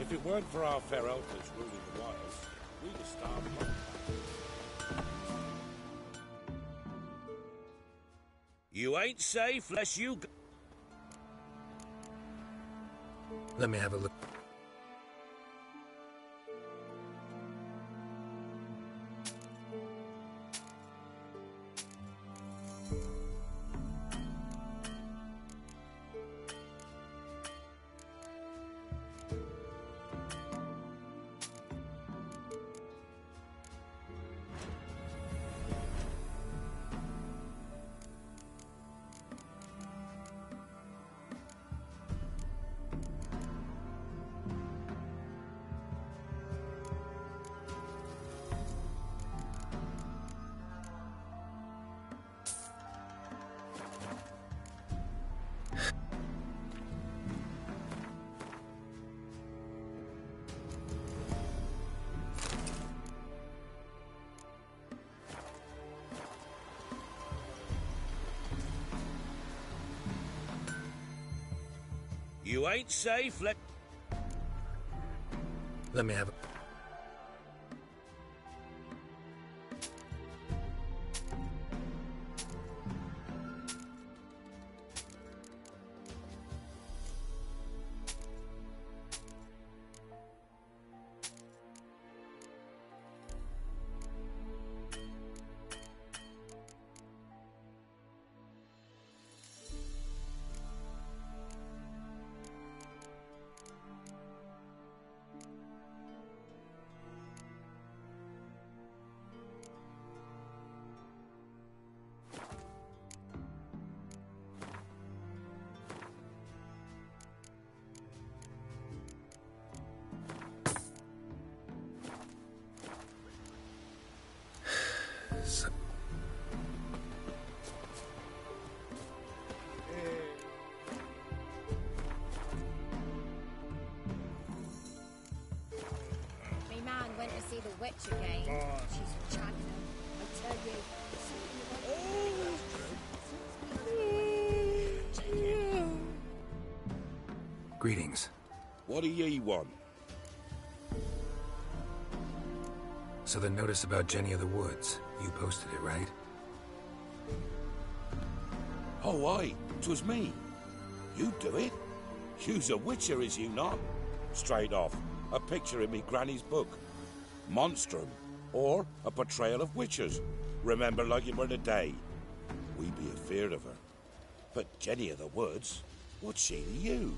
If it weren't for our fair elders ruling the wilds, we'd have starved long back. You ain't safe unless you... Let me have a look. You ain't safe, Let me have a... My man went to see the Witcher game. She's chatting him. I tell you. Greetings. What do ye want? So the notice about Jenny of the Woods, you posted it, right? Oh, aye, 'twas me. You do it? You's a witcher, is you not? Straight off, a picture in me granny's book. Monstrum, or a portrayal of witchers. Remember like it were the day. We be afeard of her. But Jenny of the Woods, what's she to you?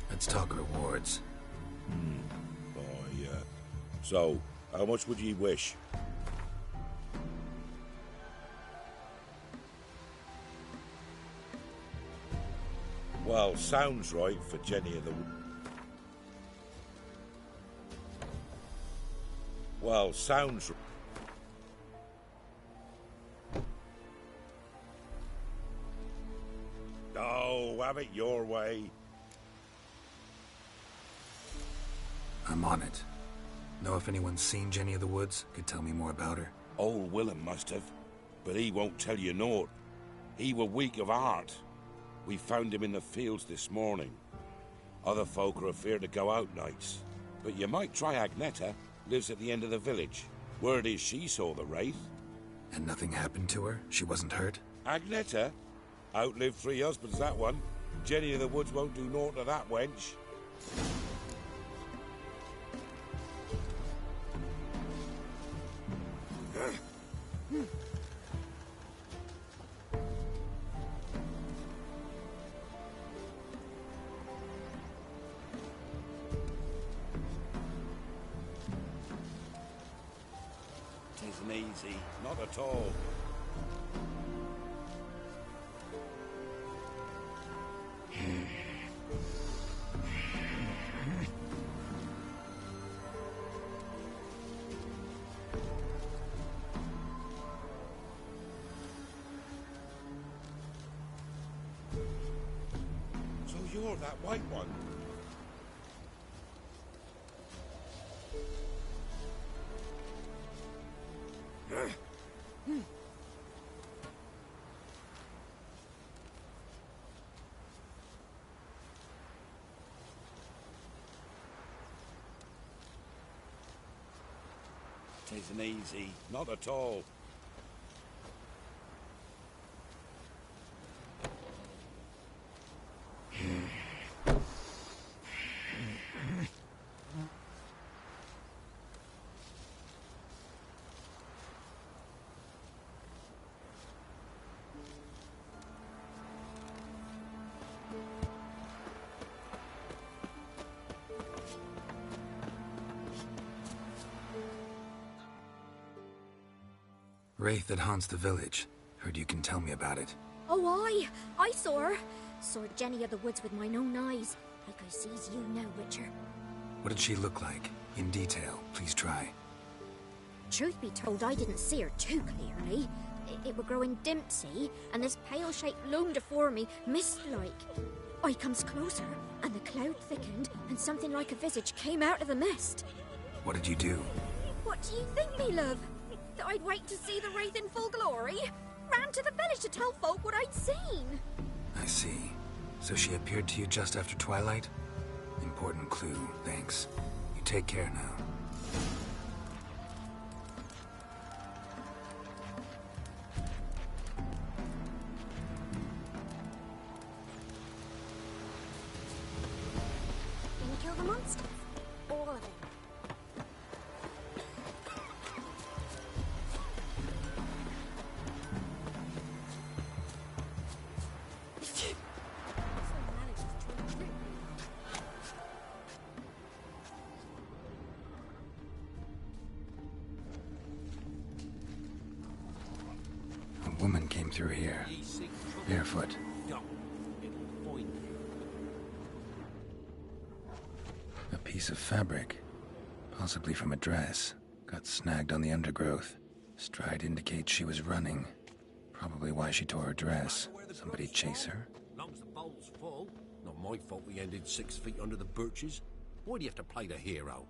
Let's talk rewards. So, how much would ye wish? Well, sounds right for Jenny of the... Well, sounds... Oh, have it your way. I'm on it. Know if anyone's seen Jenny of the Woods? Could tell me more about her? Old Willem must have, but he won't tell you naught. He were weak of heart. We found him in the fields this morning. Other folk are afeard to go out nights. But you might try Agneta, lives at the end of the village. Word is she saw the wraith. And nothing happened to her? She wasn't hurt? Agneta? Outlived 3 husbands, that one. Jenny of the Woods won't do naught to that wench. Tisn't easy, not at all. So you're that white one? Tisn't easy, not at all. Wraith that haunts the village. Heard you can tell me about it. Oh, I saw her. Saw Jenny of the Woods with mine own eyes. Like I sees you now, Witcher. What did she look like? In detail, please try. Truth be told, I didn't see her too clearly. It were growing dim, see, and this pale shape loomed afore me, mist-like. I comes closer, and the cloud thickened, and something like a visage came out of the mist. What did you do? What do you think, me love? That I'd wait to see the wraith in full glory? Ran to the village to tell folk what I'd seen. I see. So she appeared to you just after twilight? Important clue, thanks. You take care now. Can you kill the monsters? All of them. A woman came through here, barefoot. A piece of fabric, possibly from a dress, got snagged on the undergrowth. Stride indicates she was running. Probably why she tore her dress. Somebody chase her? Long as the bowl's full. Not my fault we ended 6 feet under the birches. Why do you have to play the hero?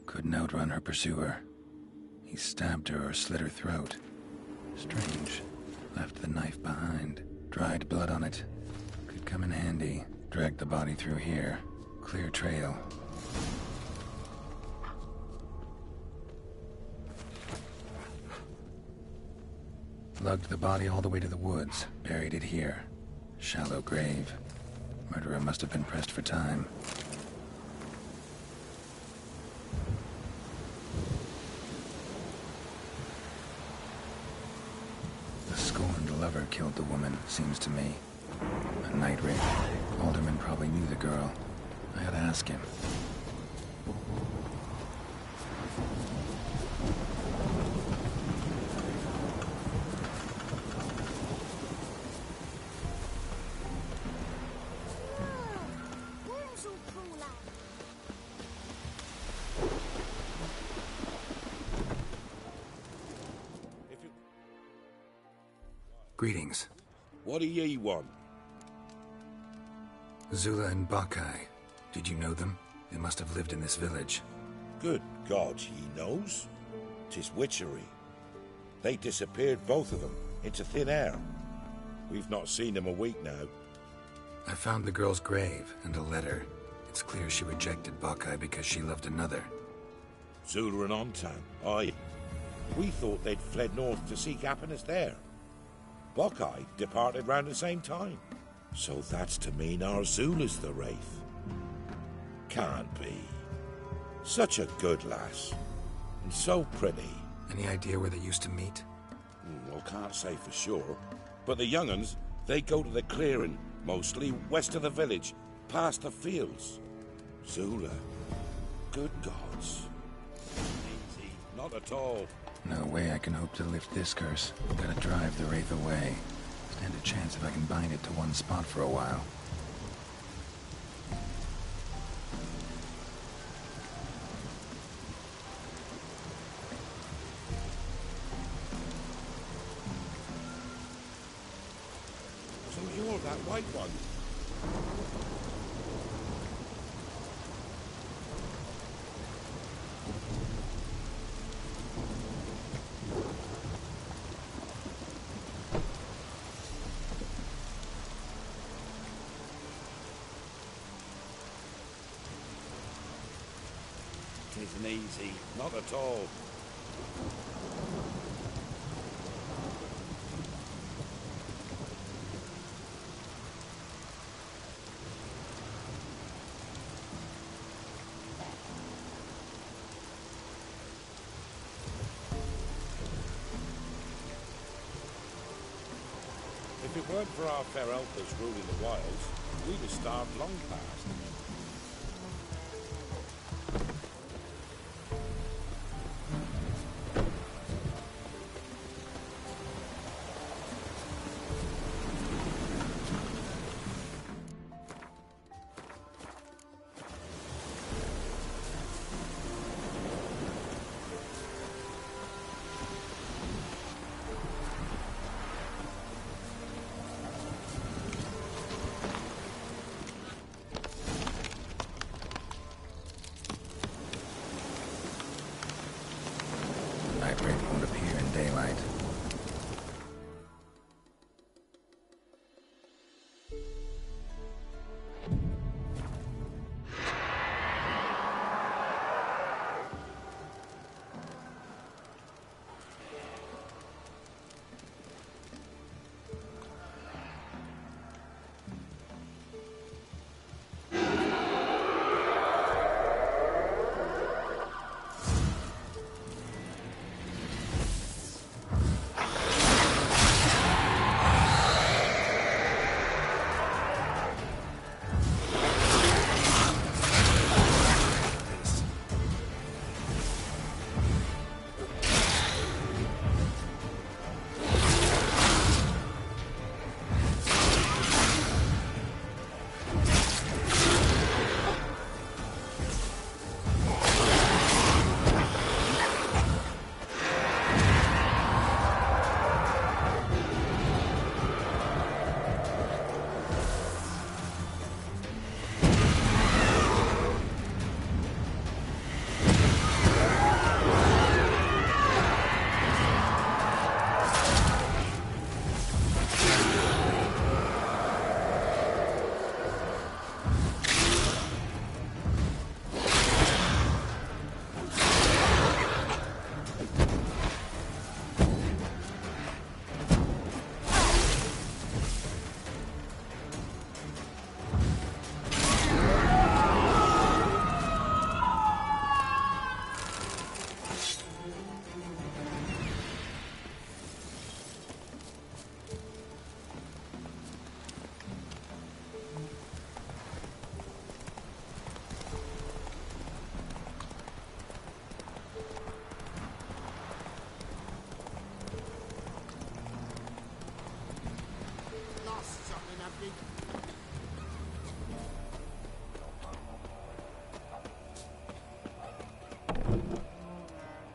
Couldn't outrun her pursuer. He stabbed her or slit her throat. Strange. Left the knife behind. Dried blood on it. Could come in handy. Dragged the body through here. Clear trail. Lugged the body all the way to the woods. Buried it here. Shallow grave. Murderer must have been pressed for time. The scorned lover killed the woman, seems to me. A night raid. Alderman probably knew the girl. I ought to ask him. Greetings. What do ye want? Zula and Bakai. Did you know them? They must have lived in this village. Good God, he knows. 'Tis witchery. They disappeared, both of them, into thin air. We've not seen them a week now. I found the girl's grave and a letter. It's clear she rejected Buckeye because she loved another. Zula and Ontan, aye. We thought they'd fled north to seek happiness there. Buckeye departed round the same time. So that's to mean our Zula's the wraith. Can't be. Such a good lass. And so pretty. Any idea where they used to meet? Well, can't say for sure. But the young'uns, they go to the clearing, mostly west of the village, past the fields. Zula. Good gods. Easy. Not at all. No way I can hope to lift this curse. Gotta drive the wraith away. Stand a chance if I can bind it to one spot for a while. So you're that white one. Isn't easy, not at all. If it weren't for our fair elders ruling the wilds, we'd have starved long past. Night wraith won't appear in daylight.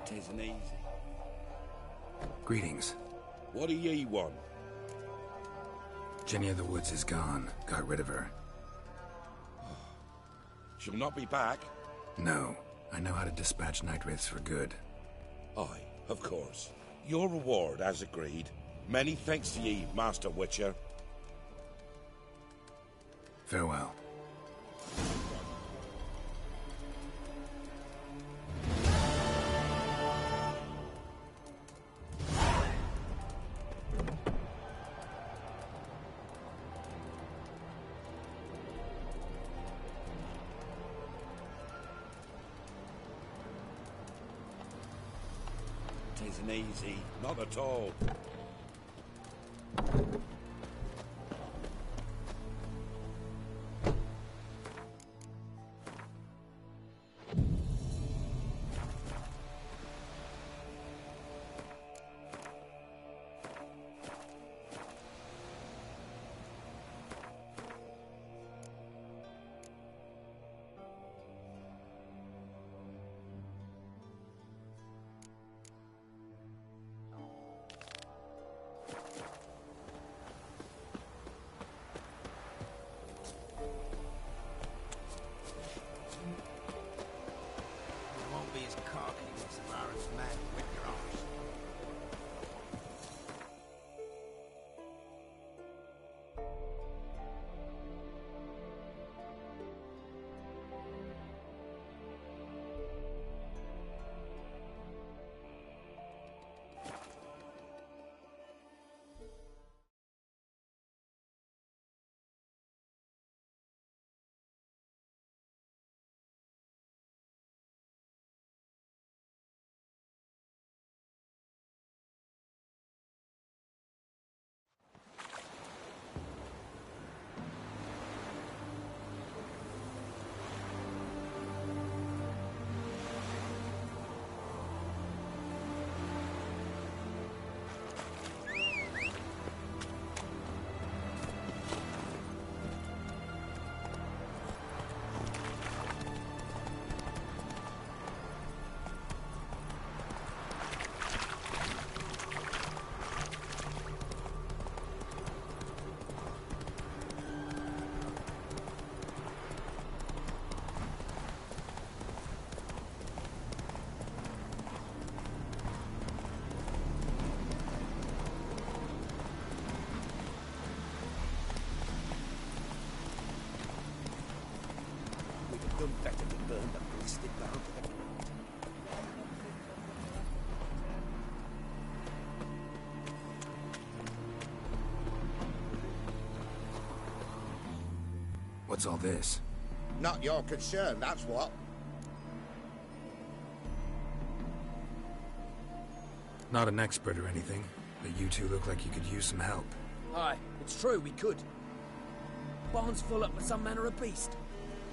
Tisn't easy. Greetings. What do ye want? Jenny of the Woods is gone. Got rid of her. She'll not be back? No. I know how to dispatch night wraiths for good. Aye, of course. Your reward, as agreed. Many thanks to ye, Master Witcher. Farewell. Tisn't easy, not at all. Done better to burn the blasted barrel to the ground. What's all this? Not your concern, that's what. Not an expert or anything, but you two look like you could use some help. Aye, it's true, we could. Barn's full up with some manner of beast.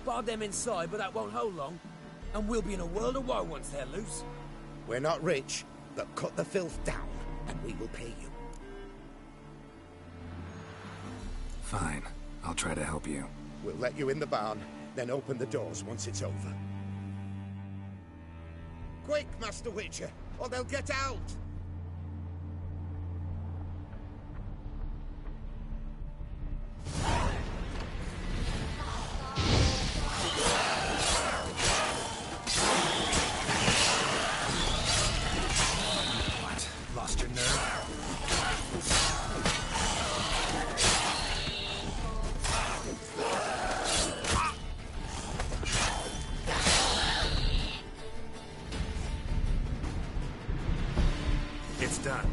Bar them inside, but that won't hold long. And we'll be in a world of woe once they're loose. We're not rich, but cut the filth down, and we will pay you. Fine. I'll try to help you. We'll let you in the barn, then open the doors once it's over. Quick, Master Witcher, or they'll get out! Lost your nerve? It's done.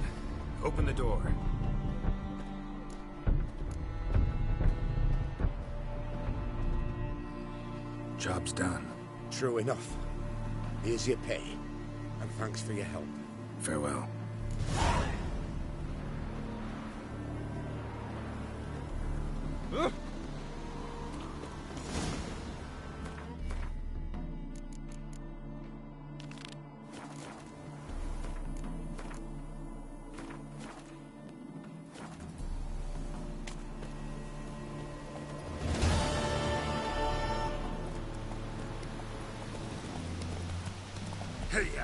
Open the door. Job's done. True enough. Here's your pay, and thanks for your help. Farewell. Hey-ya!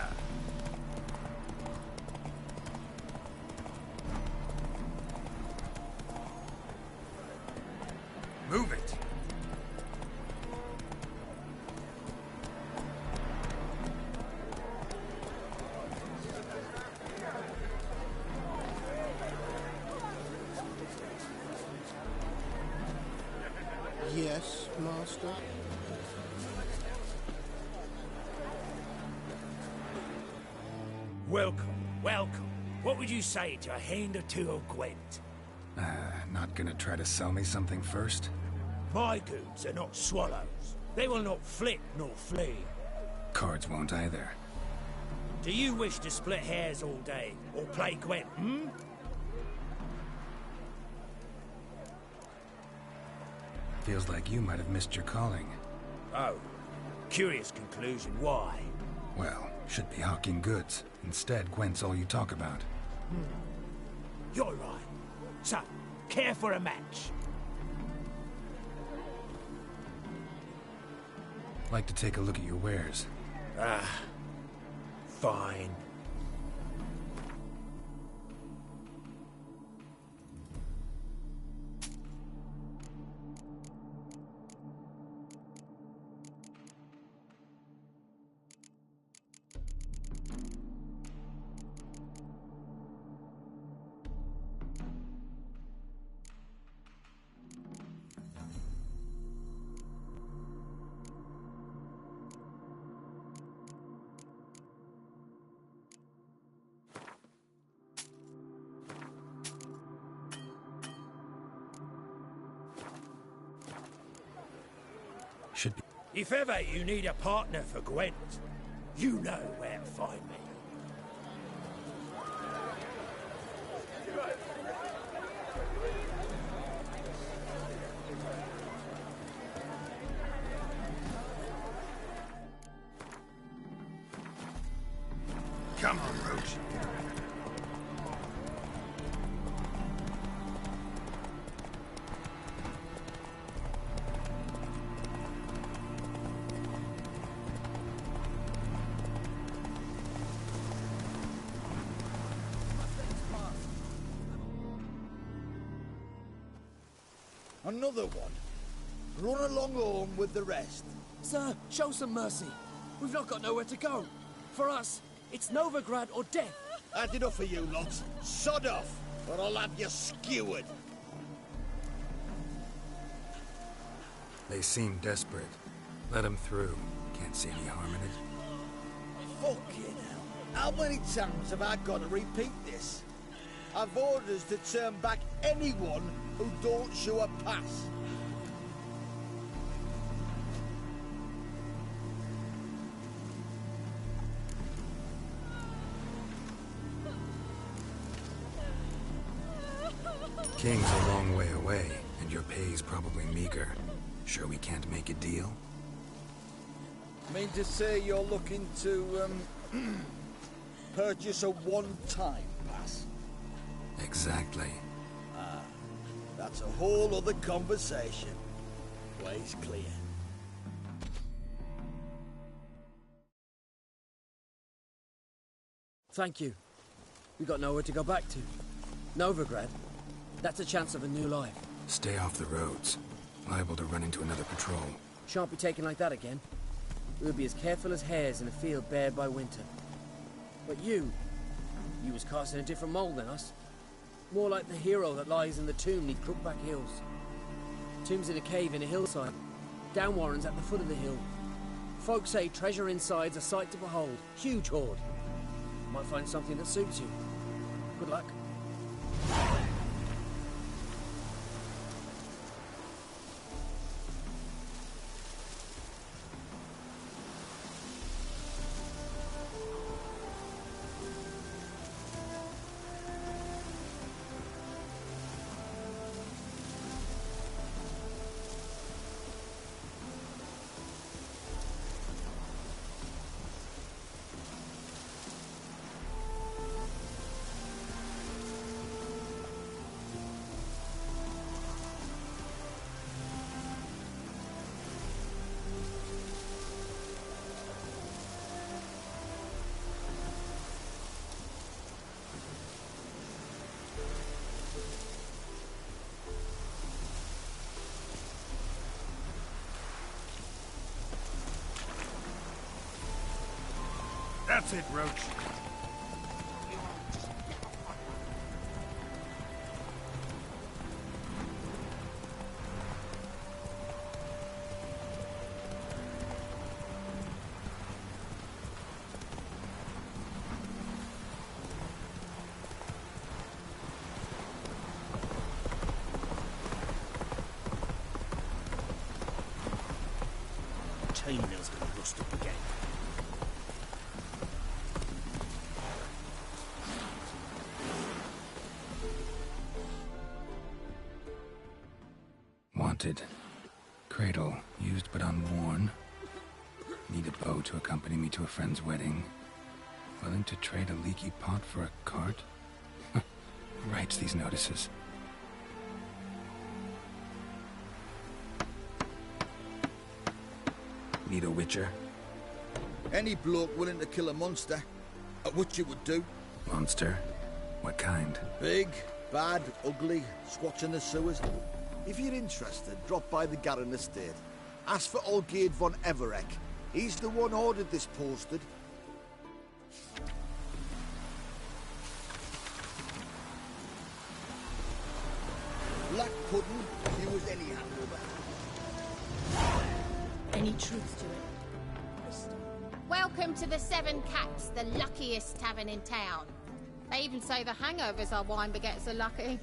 Move it! Yes, Master? Welcome, welcome. What would you say to a hand or two of Gwent? Not gonna try to sell me something first? My goons are not swallows. They will not flit nor flee. Cards won't either. Do you wish to split hairs all day, or play Gwent, hmm? Feels like you might have missed your calling. Oh, curious conclusion. Why? Well, should be hawking goods. Instead, Gwent's all you talk about. You're right. So, care for a match? Like to take a look at your wares. Fine. Should be. If ever you need a partner for Gwent, you know where to find me. Come on, Roach. Another one. Run along home with the rest. Sir, show some mercy. We've not got nowhere to go. For us, it's Novigrad or death. Had enough of you lots. Sod off, or I'll have you skewered. They seem desperate. Let them through. Can't see any harm in it. Fucking hell. How many times have I got to repeat this? I've orders to turn back anyone who don't show a pass. King's a long way away, and your pay's probably meager. Sure we can't make a deal? Mean to say you're looking to, purchase a one-time pass? Exactly. That's a whole other conversation. Way's clear. Thank you. We got nowhere to go back to. Novigrad? That's a chance of a new life. Stay off the roads. Liable to run into another patrol. Shan't be taken like that again. We'll be as careful as hares in a field bared by winter. But you was cast in a different mold than us. More like the hero that lies in the tomb neath Crookback Hills. Tomb's in a cave in a hillside. Downwarren's at the foot of the hill. Folk say treasure inside's a sight to behold. Huge hoard. Might find something that suits you. Good luck. That's it, Roach. chainmail's gonna rust up again. Wanted. Cradle, used but unworn. Need a bow to accompany me to a friend's wedding. Willing to trade a leaky pot for a cart? Who writes these notices? Need a witcher? Any bloke willing to kill a monster, what you would do. Monster? What kind? Big, bad, ugly, squats in the sewers. If you're interested, drop by the Garren estate. Ask for Olgierd von Everek. He's the one ordered this posted. Black pudding, if you was any hangover. Any truth to it? Welcome to the Seven Cats, the luckiest tavern in town. They even say the hangovers our wine baguettes are lucky.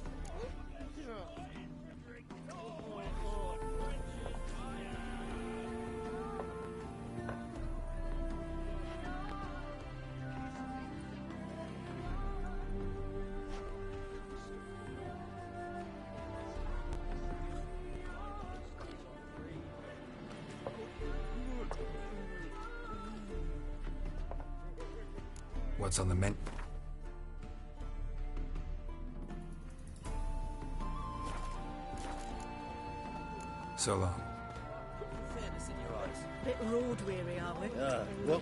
What's on the menu? So long. Fairness in your eyes. Bit road weary, are we? Well,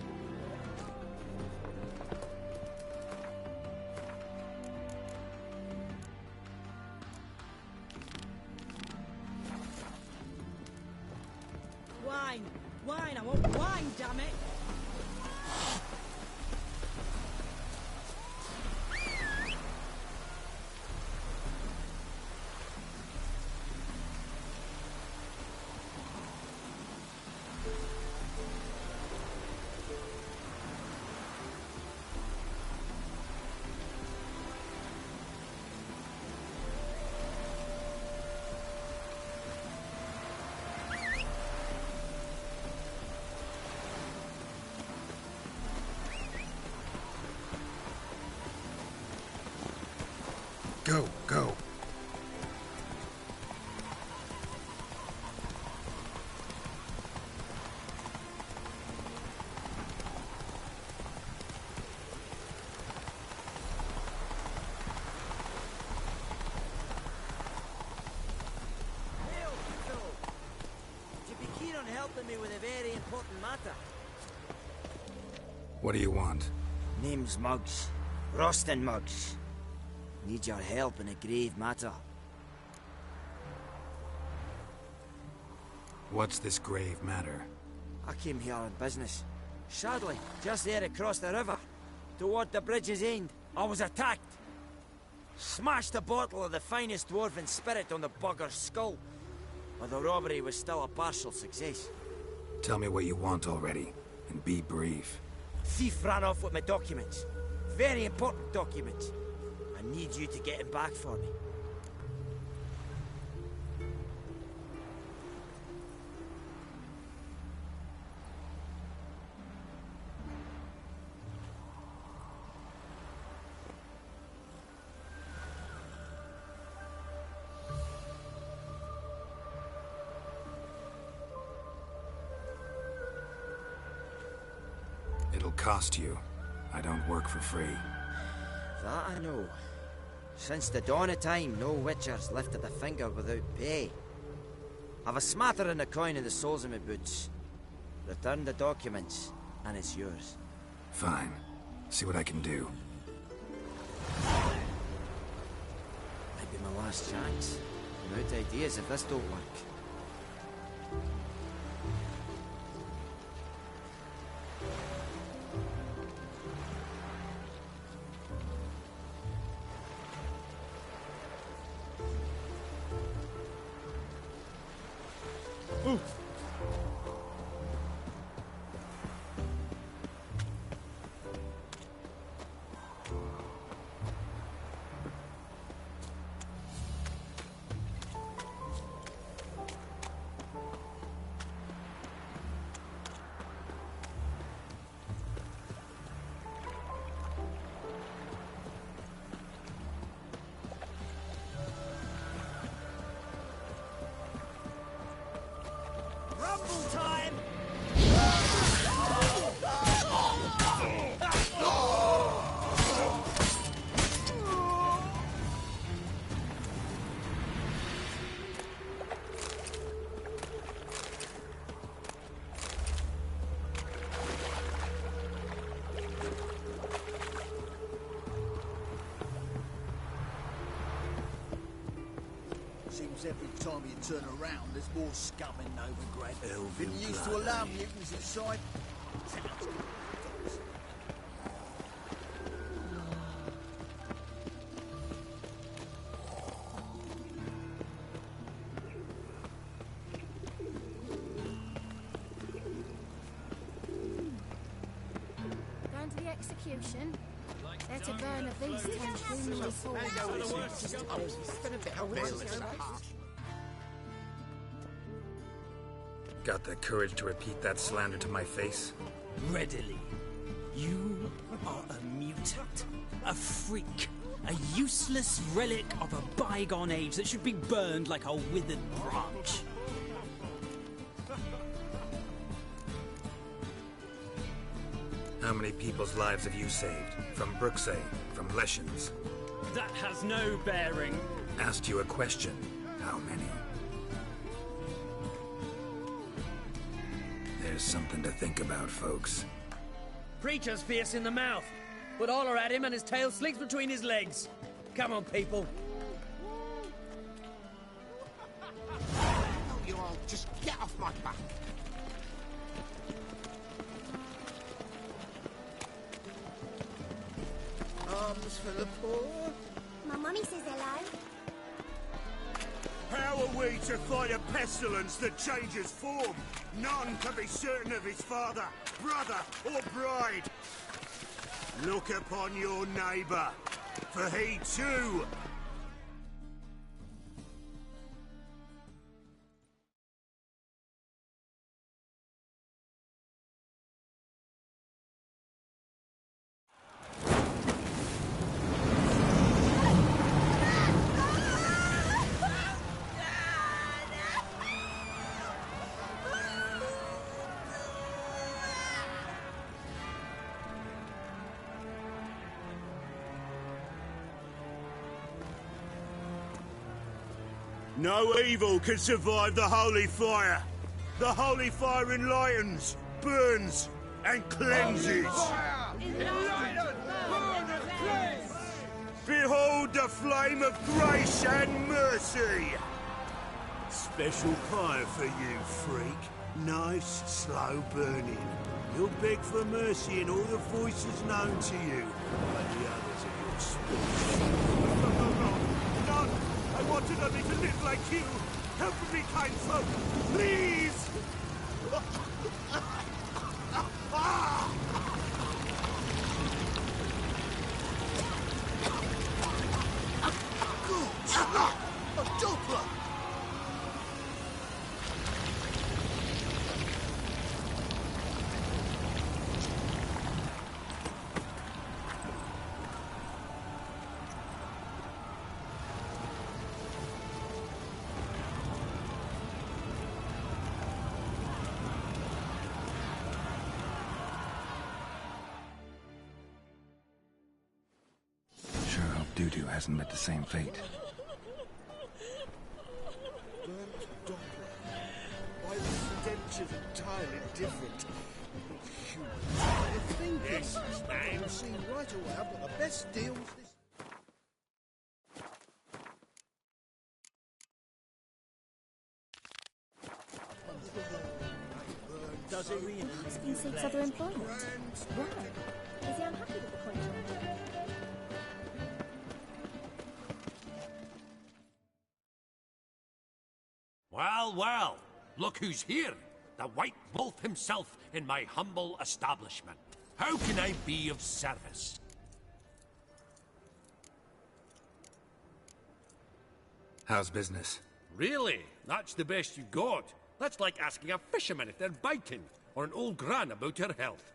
Wine! Wine! I want wine, damn it! Go, go. Would you be keen on helping me with a very important matter? What do you want? Name's Muggs. Rostin Muggs. Need your help in a grave matter. What's this grave matter? I came here on business. Sadly, just there across the river, toward the bridge's end, I was attacked. Smashed a bottle of the finest dwarven spirit on the bugger's skull. But the robbery was still a partial success. Tell me what you want already, and be brief. Thief ran off with my documents. Very important documents. I need you to get him back for me. It'll cost you. I don't work for free. That I know. Since the dawn of time, no Witcher's lifted a finger without pay. I've a smattering of coin in the soles of my boots. Return the documents, and it's yours. Fine. See what I can do. Might be my last chance. I'm out of ideas if this don't work. Seems every time you turn around, there's more scum in Novigrad. Elven Didn't used to blood, allow eh? mutants inside. Going to the execution? They're to burn of these 10 humanly formed. Got the courage to repeat that slander to my face? Readily. You are a mutant, a freak, a useless relic of a bygone age that should be burned like a withered branch. How many people's lives have you saved? From Brooksay, from Leshens? That has no bearing. Asked you a question. How many? There's something to think about, folks. Preacher's fierce in the mouth, but holler at him and his tail slinks between his legs. Come on, people. Oh, you all just get off my back. Arms for the poor. My mummy says hello. How are we to fight a pestilence that changes form? None can be certain of his father, brother, or bride. Look upon your neighbour, for he too. No evil can survive the holy fire. The holy fire enlightens, burns, and cleanses. Behold the flame of grace and mercy. Special fire for you, freak. Nice, slow burning. You'll beg for mercy in all the voices known to you, but the others are your species. None! I wanted only to live like you! Help me, kind folk! Please! A Doppler! Sure hope Dudu hasn't met the same fate. Burnt Doppler. Why, the dentures entirely different. Human. The thing is, I've seen right away I've got the best deals this... Does it really? Husband seeks other employment. Right. Is he unhappy with the contract? Well, well, look who's here. The White Wolf himself in my humble establishment. How can I be of service? How's business? Really? That's the best you got? That's like asking a fisherman if they're biting, or an old gran about her health.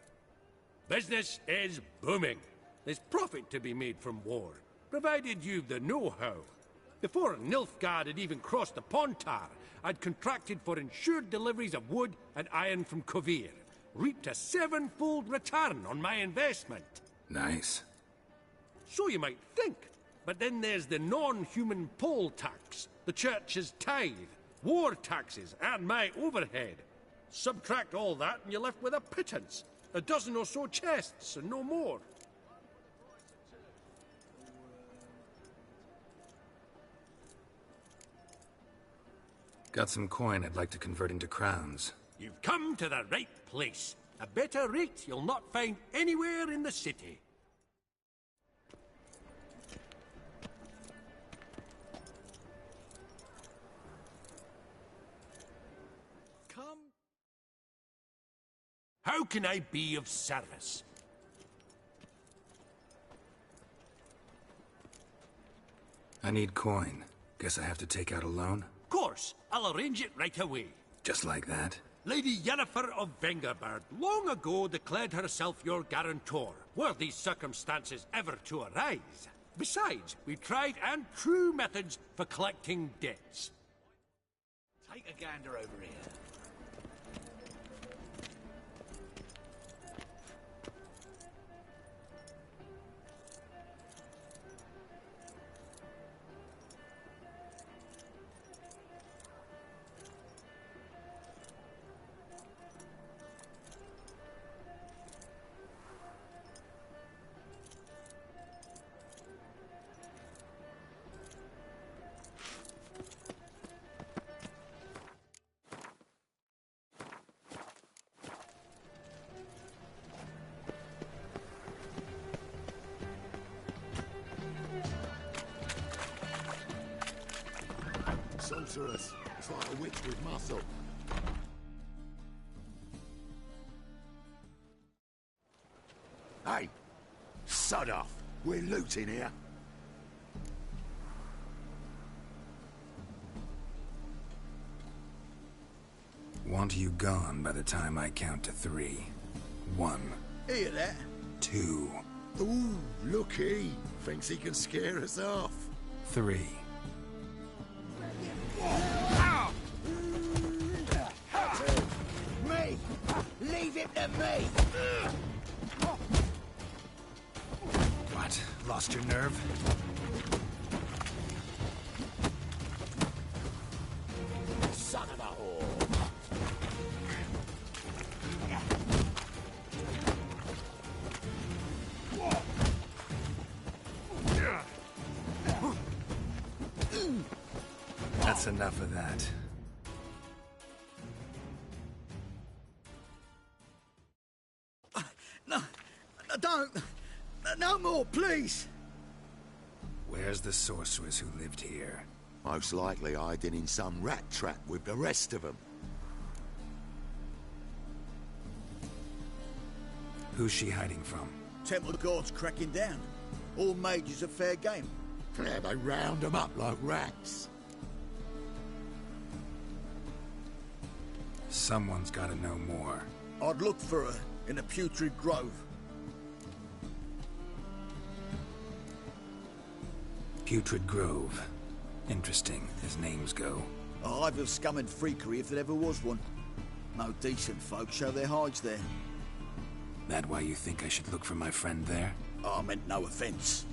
Business is booming. There's profit to be made from war, provided you've the know-how. Before Nilfgaard had even crossed the Pontar, I'd contracted for insured deliveries of wood and iron from Kovir, reaped a 7-fold return on my investment. Nice. So you might think. But then there's the non-human poll tax, the church's tithe, war taxes, and my overhead. Subtract all that and you're left with a pittance. A dozen or so chests and no more. Got some coin I'd like to convert into crowns. You've come to the right place. A better rate you'll not find anywhere in the city. Come. How can I be of service? I need coin. Guess I have to take out a loan? Of course, I'll arrange it right away. Just like that? Lady Yennefer of Vengerberg long ago declared herself your guarantor, were these circumstances ever to arise. Besides, we've tried and true methods for collecting debts. Take a gander over here. Sorceress. It's like a witch with muscle. Hey! Sod off! We're looting here. Want you gone by the time I count to 3. 1. Hear that? 2. Ooh, looky! Thinks he can scare us off. 3. Me! Leave it to me! What? Lost your nerve? Son of a whore! That's enough of that. No, don't. No more, please. Where's the sorceress who lived here? Most likely hiding in some rat trap with the rest of them. Who's she hiding from? Temple Guard's cracking down. All mages are fair game. Yeah, they round them up like rats. Someone's gotta know more. I'd look for her in the Putrid Grove. Putrid Grove. Interesting, as names go. A hive of scum and freakery if there ever was one. No decent folk show their hides there. That why you think I should look for my friend there? I meant no offence.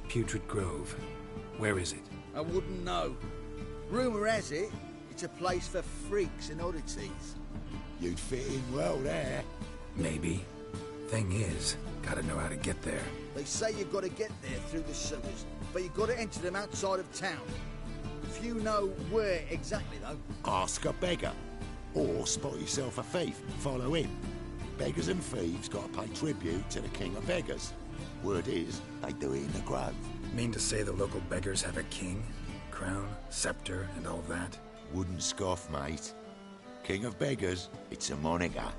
Putrid Grove. Where is it? I wouldn't know. Rumour has it, it's a place for freaks and oddities. You'd fit in well there. Maybe. Thing is, gotta know how to get there. They say you've got to get there through the sewers, but you've got to enter them outside of town. If you know where exactly, though... Ask a beggar. Or spot yourself a thief, follow him. Beggars and thieves gotta pay tribute to the king of beggars. Word is, they do it in the grove. Mean to say the local beggars have a king? Crown, scepter, and all that? Wouldn't scoff, mate. King of beggars, it's a moniker.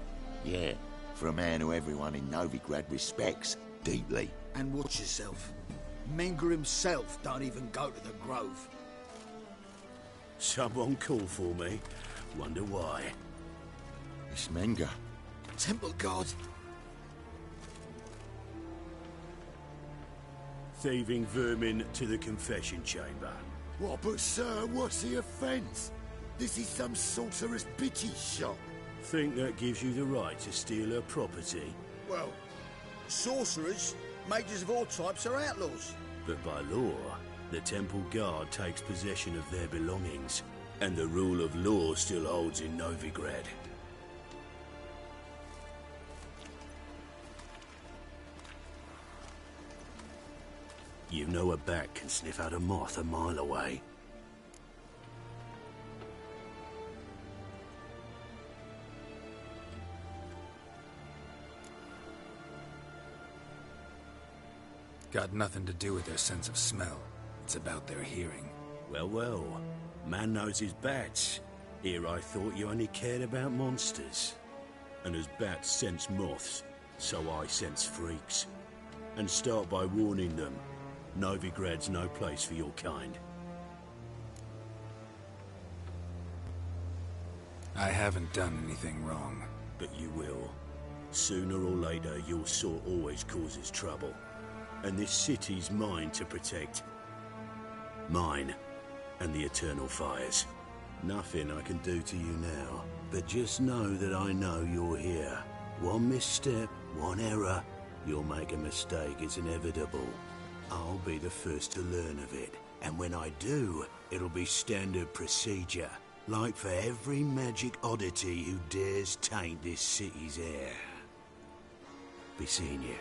Yeah, for a man who everyone in Novigrad respects deeply. And watch yourself. Menger himself don't even go to the grove. Someone called for me. Wonder why. It's Menger. Temple Guard. Thieving vermin to the confession chamber. What, but sir, what's the offence? This is some sorcerer's bitchy shop. Think that gives you the right to steal her property? Well, sorcerers, mages of all types are outlaws. But by law, the Temple Guard takes possession of their belongings, and the rule of law still holds in Novigrad. You know a bat can sniff out a moth a mile away. Got nothing to do with their sense of smell. It's about their hearing. Well, well. Man knows his bats. Here I thought you only cared about monsters. And as bats sense moths, so I sense freaks. And start by warning them. Novigrad's no place for your kind. I haven't done anything wrong. But you will. Sooner or later, your sort always causes trouble. And this city's mine to protect. Mine. And the eternal fires. Nothing I can do to you now. But just know that I know you're here. One misstep, one error. You'll make a mistake, it's inevitable. I'll be the first to learn of it. And when I do, it'll be standard procedure. Like for every magic oddity who dares taint this city's air. Be seeing you.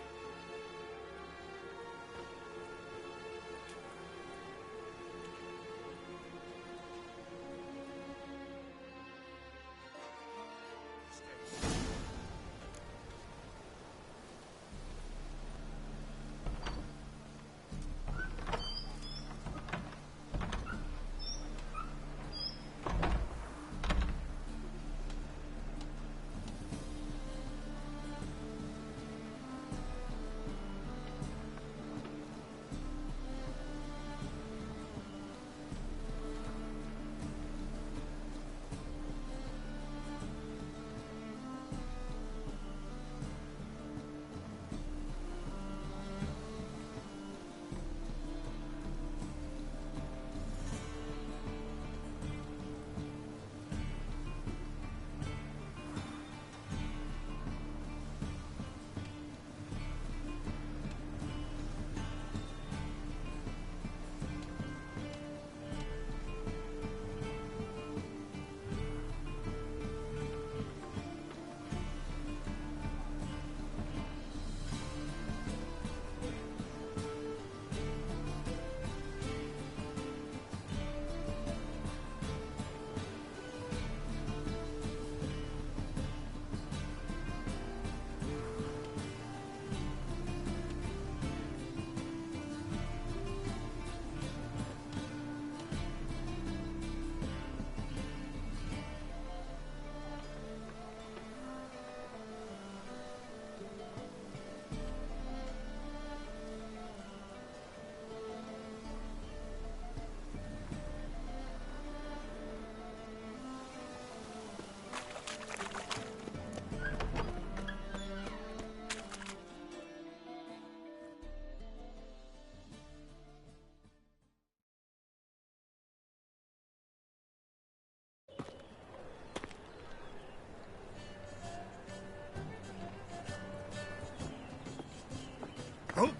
Oh,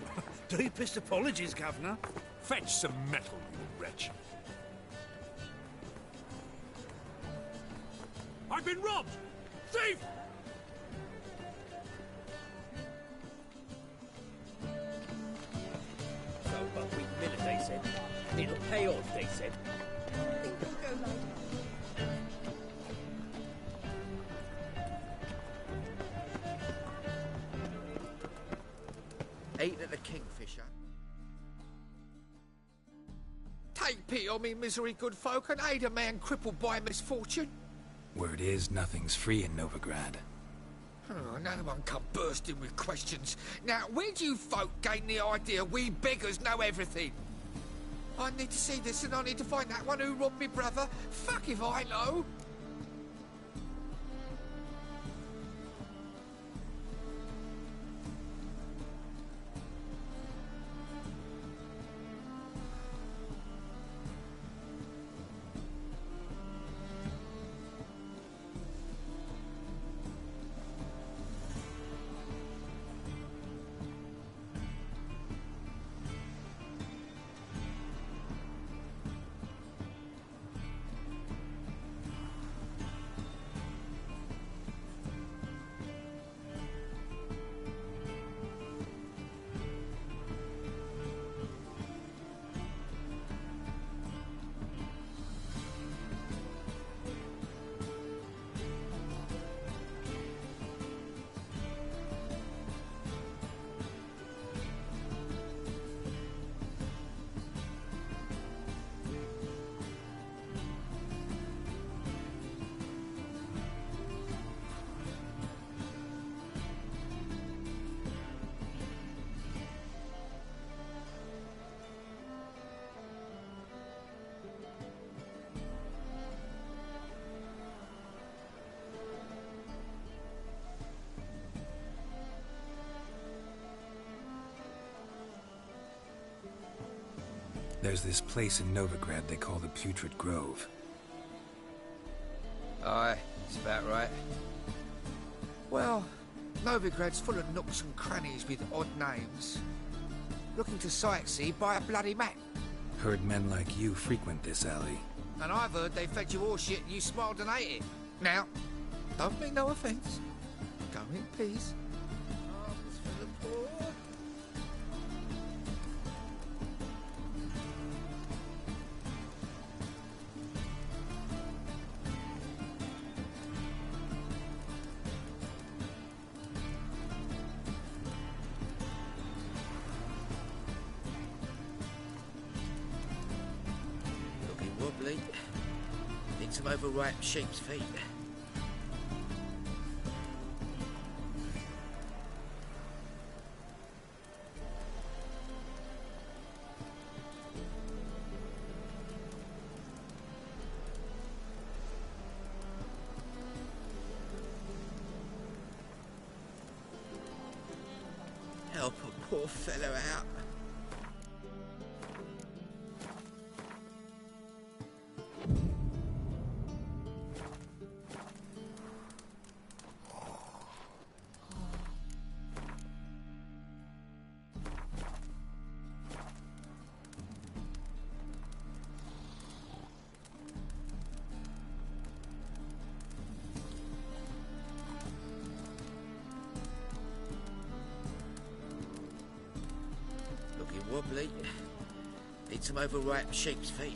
deepest apologies, Governor. Fetch some metal, you wretch. I've been robbed! Thief! So, but we minute, they said. It'll pay off, they said. Eight at the Kingfisher. Take pity on me, misery, good folk, and aid a man crippled by misfortune. Word is, nothing's free in Novigrad. Oh, no one come bursting with questions. Now, where do you folk gain the idea we beggars know everything? I need to see this and I need to find that one who robbed me brother. Fuck if I know. There's this place in Novigrad they call the Putrid Grove. Aye, it's about right. Well, Novigrad's full of nooks and crannies with odd names. Looking to sightsee, buy a bloody map. Heard men like you frequent this alley. And I've heard they fed you all shit and you smiled and ate it. Now, don't mean no offence. Go in peace. Arms for the poor. Looking wobbly. Need some overripe sheep's feet. Help a poor fellow out. Looking wobbly. Need some overripe sheep's feet.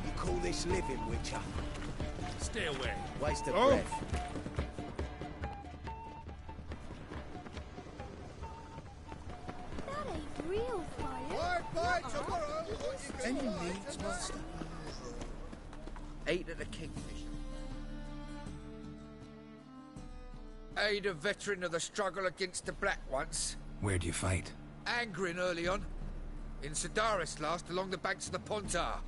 You call this living, Witcher? Stay away. Waste of Oh. breath. That ain't real fire. Bye tomorrow. Any needs, master? Ate at the Kingfisher. Aid a veteran of the struggle against the Black once. Where'd you fight? Angering early on. In Sedaris last, along the banks of the Pontar.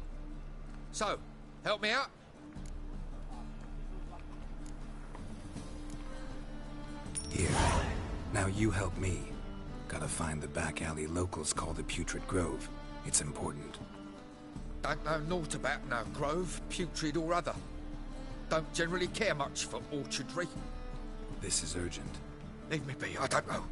So, help me out? Here. Now you help me. Gotta find the back alley locals call the Putrid Grove. It's important. Don't know naught about no grove, putrid or other. Don't generally care much for orchardry. This is urgent. Leave me be, I don't know.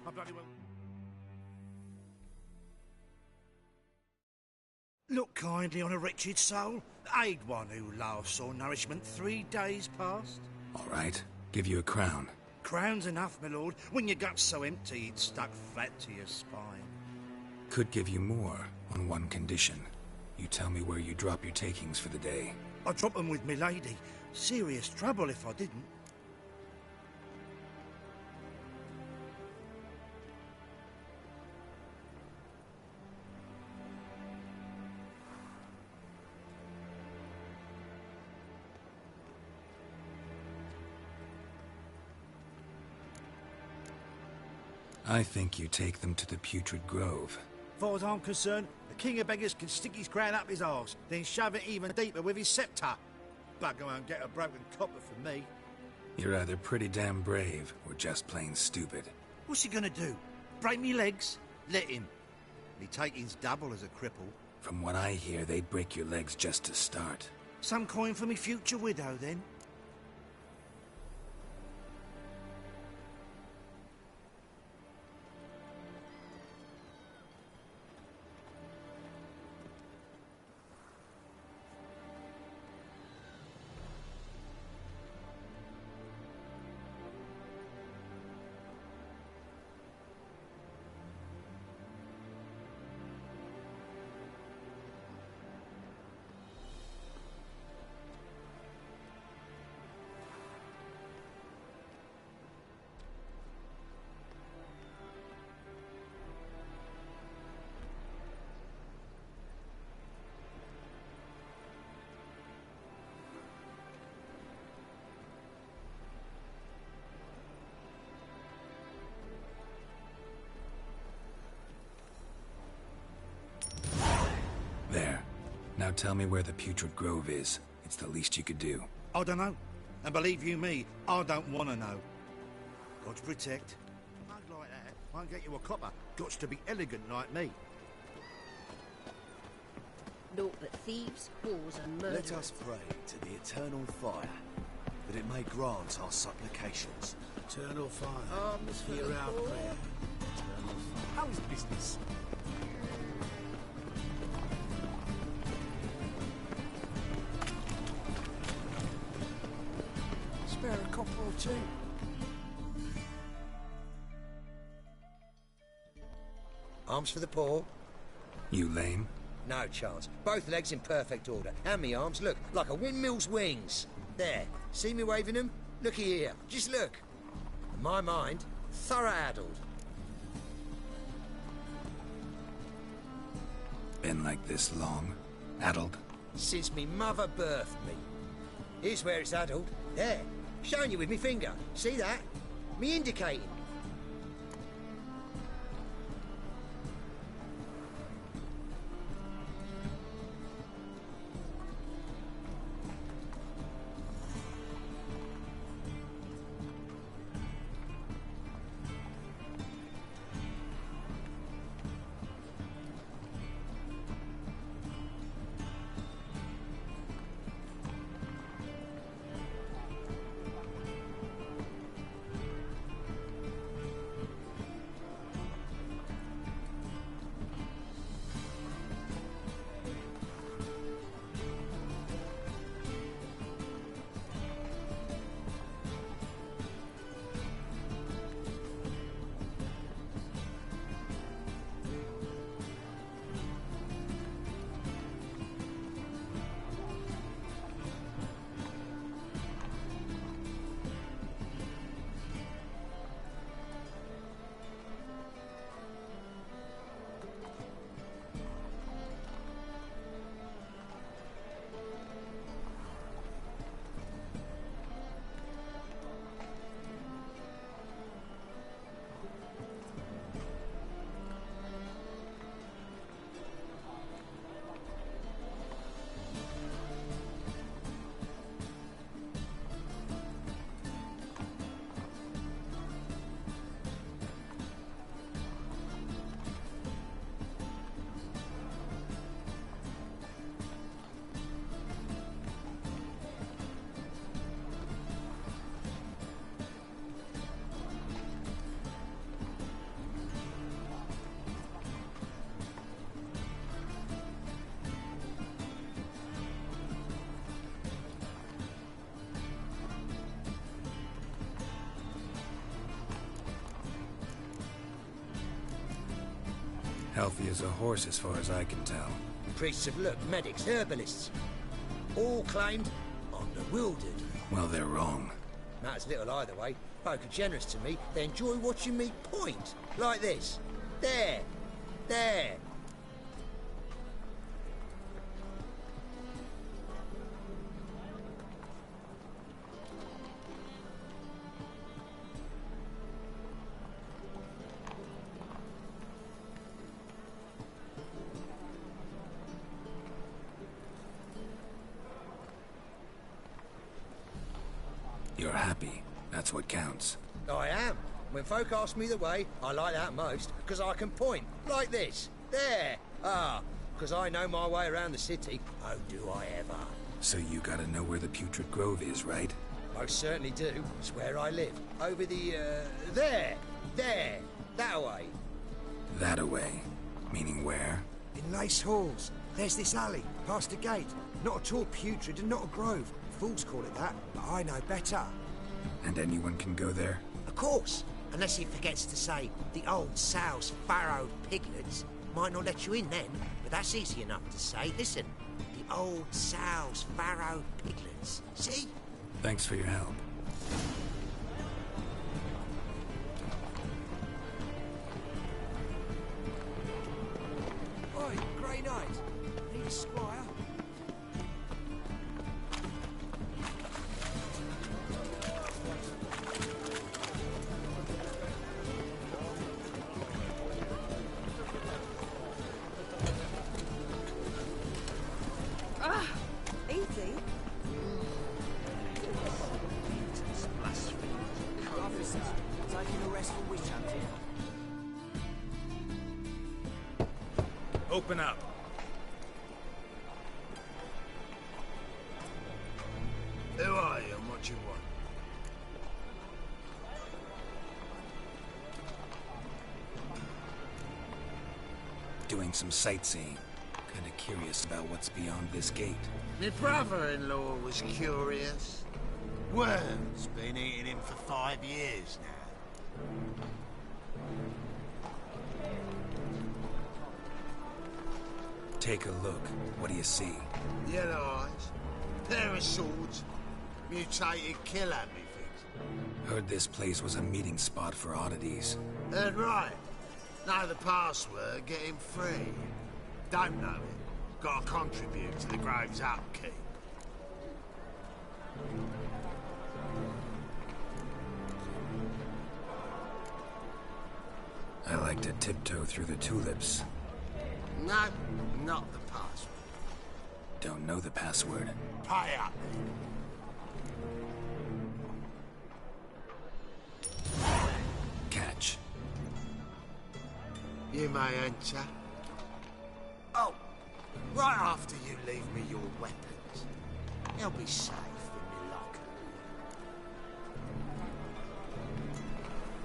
I bloody well. Look kindly on a wretched soul. Aid one who last saw nourishment 3 days past. All right. Give you a crown. Crown's enough, my lord, when your gut's so empty it's stuck flat to your spine. Could give you more on one condition. You tell me where you drop your takings for the day. I'd drop 'em with me lady. Serious trouble if I didn't. I think you take them to the Putrid Grove. Far as I'm concerned, the king of beggars can stick his crown up his arse, then shove it even deeper with his sceptre. Bugger won't get a broken copper from me. You're either pretty damn brave or just plain stupid. What's he gonna do? Break me legs? Let him. Me taking's double as a cripple. From what I hear, they'd break your legs just to start. Some coin for me future widow, then? tell me where the Putrid Grove is. It's the least you could do. I don't know. And believe you me, I don't want to know. Got to protect. A mug like that won't get you a copper. Got to be elegant like me. Naught but thieves, whores and murderers. Let us pray to the eternal fire, that it may grant our supplications. Eternal fire. Arms for Hear the our poor. prayer. Eternal fire. How is business? Spare a copper or two. Arms for the poor? You lame? No chance. Both legs in perfect order. And me arms, look, like a windmill's wings. There. See me waving them? Looky here. Just look. And my mind, thorough addled. Been like this long? Addled? Since me mother birthed me. Here's where it's addled. There. Showing you with me finger. See that? Me indicating. Healthy as a horse as far as I can tell. Priests of look, medics, herbalists. All claimed unbewildered. Well, they're wrong. Matters little either way. Folk are generous to me. They enjoy watching me point. Like this. There. There. You're happy. That's what counts. I am. When folk ask me the way, I like that most, because I can point. Like this. There. Ah. Because I know my way around the city. Oh, do I ever. So you gotta know where the Putrid Grove is, right? Most certainly do. It's where I live. Over the, there. There. That way. That-a-way. Meaning where? In Lace Halls. There's this alley, past the gate. Not at all putrid and not a grove. Fools call it that, but I know better. And anyone can go there? Of course. Unless he forgets to say, the old sow's farrowed piglets. Might not let you in then, but that's easy enough to say. Listen, the old sow's farrowed piglets. See? Thanks for your help. Oi, Grey Knight. Need a squire? sir. Taking a rest for witch hunting. Open up. Who are you and what you want? Doing some sightseeing. Kinda curious about what's beyond this gate. My brother-in-law was curious. Worm's been eating him for 5 years now. Take a look. What do you see? Yellow eyes, pair of swords, mutated killer, methinks. Heard this place was a meeting spot for oddities. Heard right. Know the password, get him free. Don't know it. Gotta contribute to the Grove's upkeep. I like to tiptoe through the tulips. No, not the password. Don't know the password. Pay up. Catch. You may enter. Oh, right after you leave me your weapons. They'll be safe in my locker.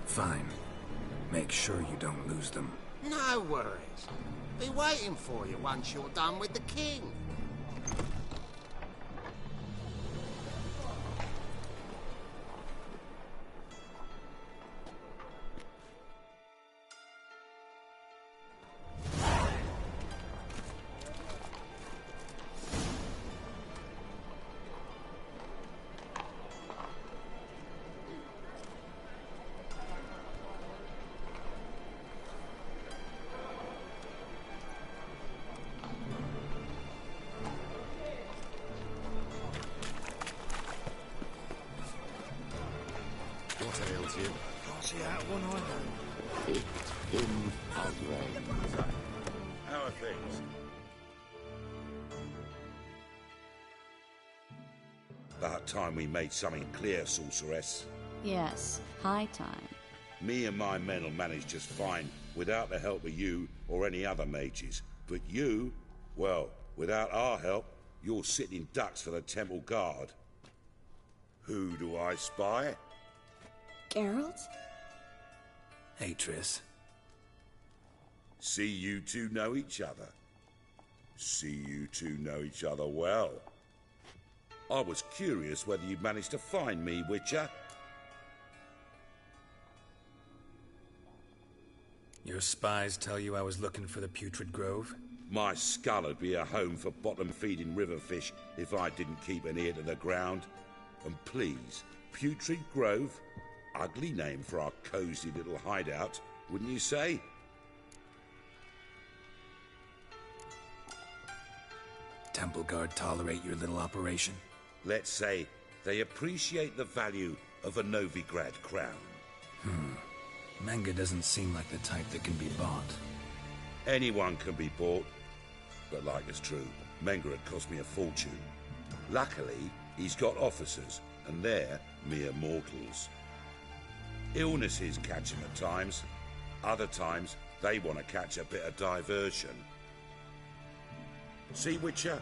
Fine. Make sure you don't lose them. No worries. Be waiting for you once you're done with the king. What ails you? Can't see out one eye. It's in outrage. How are things? About time we made something clear, sorceress. Yes, high time. Me and my men will manage just fine without the help of you or any other mages. But you, well, without our help, you're sitting ducks for the temple guard. Who do I spy? Geralt? Hey, Triss. See you two know each other. See you two know each other well. I was curious whether you'd managed to find me, Witcher. Your spies tell you I was looking for the Putrid Grove? My skull would be a home for bottom-feeding river fish if I didn't keep an ear to the ground. And please, Putrid Grove? Ugly name for our cozy little hideout, wouldn't you say? Temple Guard tolerate your little operation? Let's say they appreciate the value of a Novigrad crown. Manga doesn't seem like the type that can be bought. Anyone can be bought, but like it's true, Menga had cost me a fortune. Luckily, he's got officers, and they're mere mortals. Illnesses catch him at times. Other times, they want to catch a bit of diversion. See, Witcher?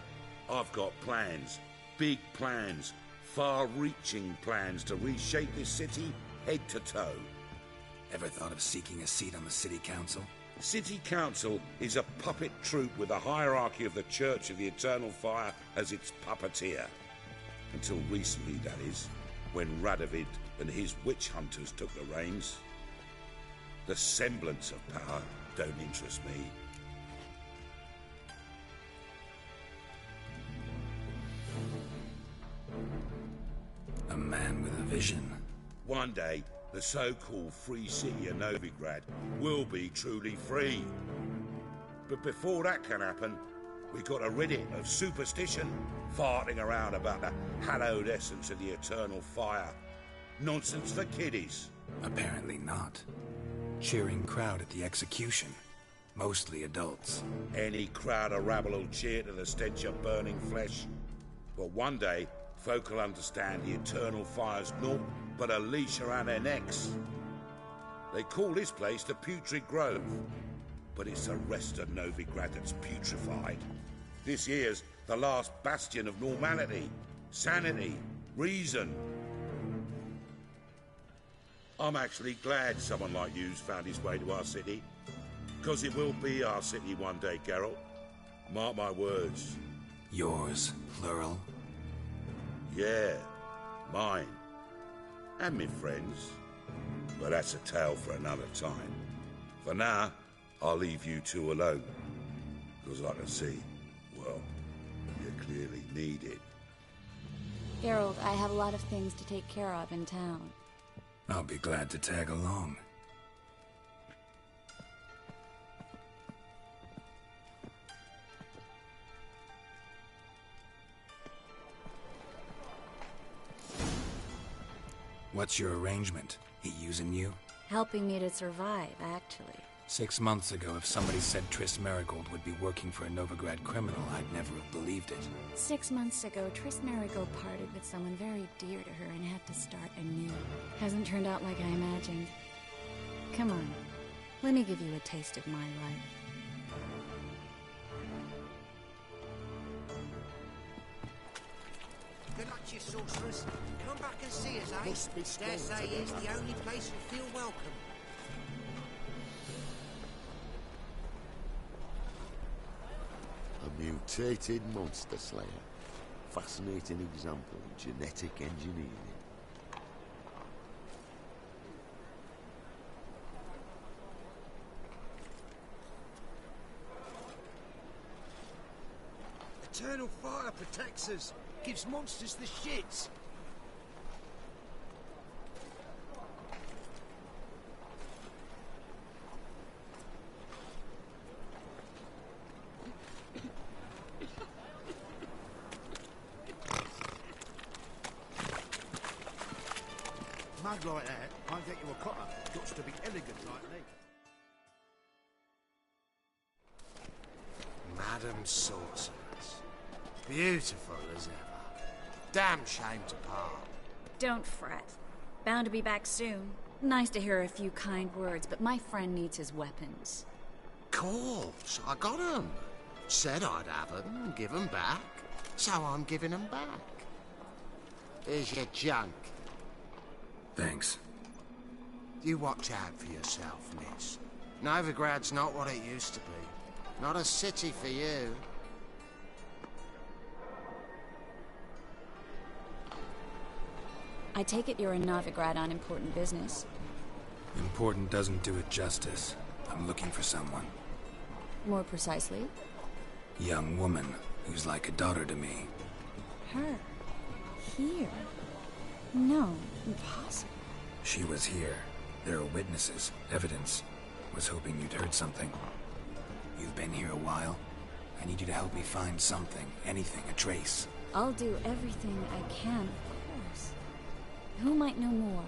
I've got plans. Big plans. Far-reaching plans to reshape this city head to toe. Ever thought of seeking a seat on the city council? City Council is a puppet troupe with the hierarchy of the Church of the Eternal Fire as its puppeteer. Until recently, that is, when Radovid and his witch hunters took the reins. The semblance of power don't interest me. A man with a vision. One day, the so-called free city of Novigrad will be truly free. But before that can happen, we've got to rid it of superstition, farting around about the hallowed essence of the eternal fire. Nonsense for kiddies. Apparently not. Cheering crowd at the execution. Mostly adults. Any crowd or rabble will cheer to the stench of burning flesh. But one day, folk will understand the eternal fire's naught but a leash around their necks. They call this place the Putrid Grove, but it's the rest of Novigrad that's putrefied. This here's the last bastion of normality, sanity, reason. I'm actually glad someone like you's found his way to our city, because it will be our city one day, Geralt. Mark my words. Yours, plural? Yeah, mine. And me friends. But that's a tale for another time. For now, I'll leave you two alone. Because I can see, well, you clearly need it. Geralt, I have a lot of things to take care of in town. I'll be glad to tag along. What's your arrangement? He using you? Helping me to survive, actually. 6 months ago, if somebody said Triss Marigold would be working for a Novigrad criminal, I'd never have believed it. 6 months ago, Triss Marigold parted with someone very dear to her and had to start anew. Hasn't turned out like I imagined. Come on, let me give you a taste of my life. Good luck to you, sorcerers. Come back and see us, eh? Dare say it's the only place you feel welcome. A mutated monster slayer. Fascinating example of genetic engineering. Eternal fire protects us. Gives monsters the shits. Mug like that can't get you a cotter. Got to be elegant like me. Madam Sorceress. Beautiful as ever. Damn shame to part. Don't fret. Bound to be back soon. Nice to hear a few kind words, but my friend needs his weapons. Course, I got 'em. Said I'd have 'em and give 'em back. So I'm giving 'em back. Here's your junk. Thanks. You watch out for yourself, miss. Novigrad's not what it used to be. Not a city for you. I take it you're in Novigrad on important business. Important doesn't do it justice. I'm looking for someone. More precisely? Young woman who's like a daughter to me. Her? Here? No, impossible. She was here. There are witnesses, evidence. Was hoping you'd heard something. You've been here a while. I need you to help me find something, anything, a trace. I'll do everything I can, of course. Who might know more?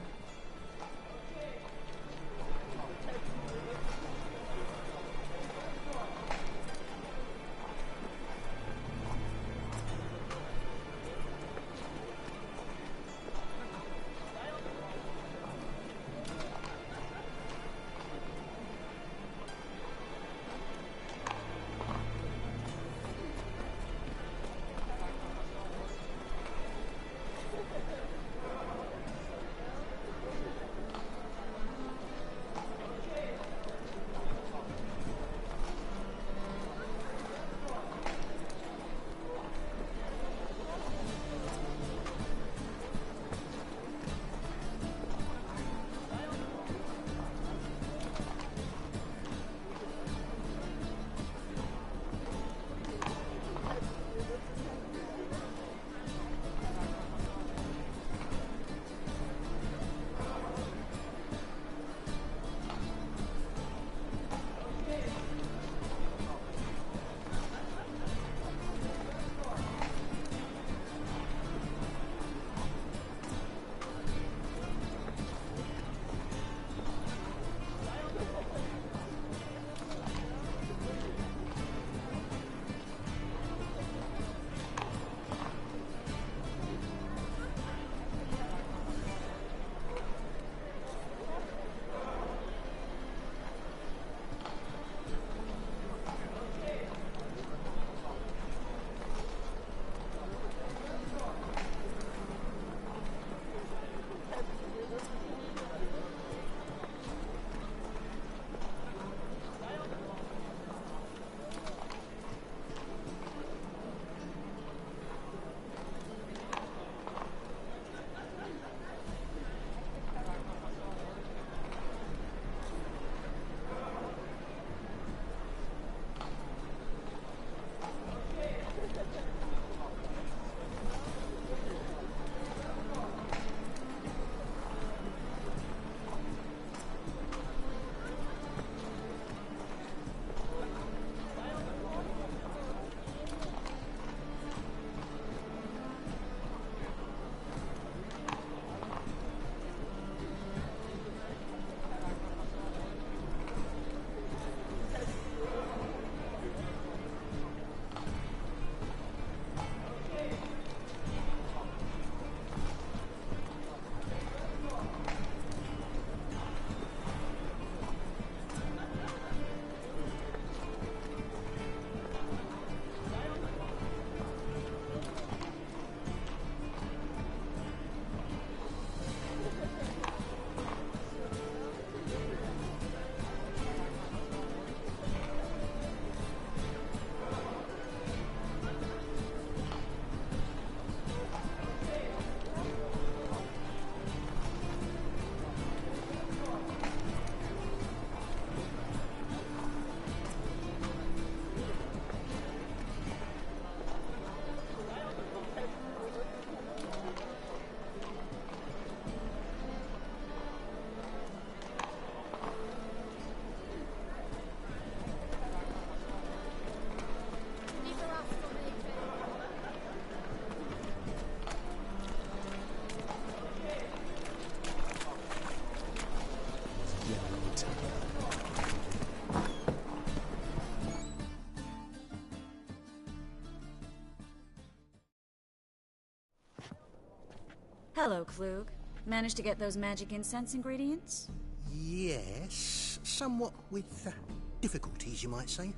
Hello, Klug. Managed to get those magic incense ingredients? Yes, somewhat with difficulties, you might say.